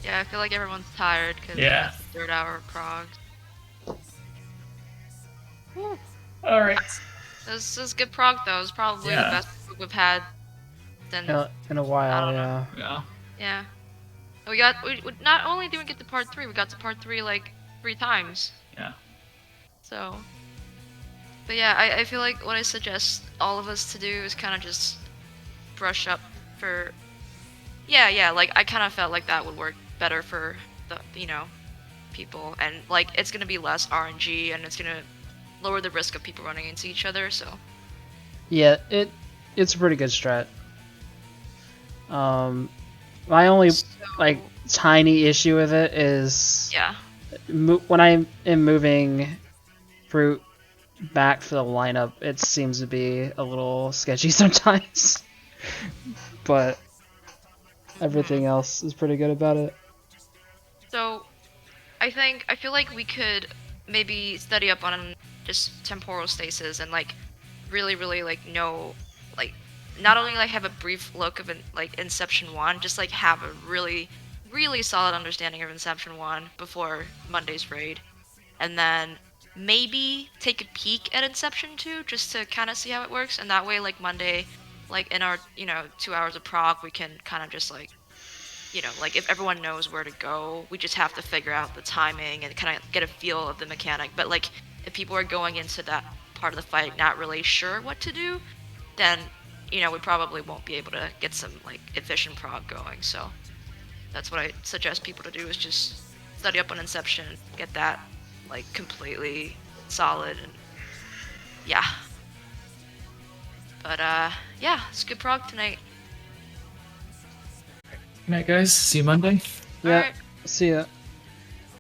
Yeah, I feel like everyone's tired because Yeah. it's the 3rd hour of Prog. All right. This is good Prog though. It's probably the Yeah. best we've had since In a I while, don't know. yeah. Yeah. Yeah. We not only did we get to part 3, we got to part 3 like 3 times. Yeah. So, but yeah, I feel like what I suggest all of us to do is kind of just brush up for. Yeah, like I kind of felt like that would work better for the people, and like it's gonna be less RNG, and it's gonna lower the risk of people running into each other. So Yeah, it's a pretty good strat. My only like tiny issue with it is yeah, when I am moving fruit back for the lineup, it seems to be a little sketchy sometimes. But everything else is pretty good about it. so I feel like we could maybe study up on just temporal stasis and like really like know like not only like have a brief look of like Inception 1, just like have a really solid understanding of Inception 1 before Monday's raid, and then maybe take a peek at Inception 2 just to kind of see how it works, and that way like Monday, like in our 2 hours of Prog, we can kind of just like like if everyone knows where to go, we just have to figure out the timing and kind of get a feel of the mechanic. But like if people are going into that part of the fight not really sure what to do, then we probably won't be able to get some like efficient Prog going. So that's what I suggest people to do is just study up on Inception, get that like completely solid, and yeah. But yeah, it's good Prog tonight. Good night, guys. See you Monday. Yeah, Alright. see ya.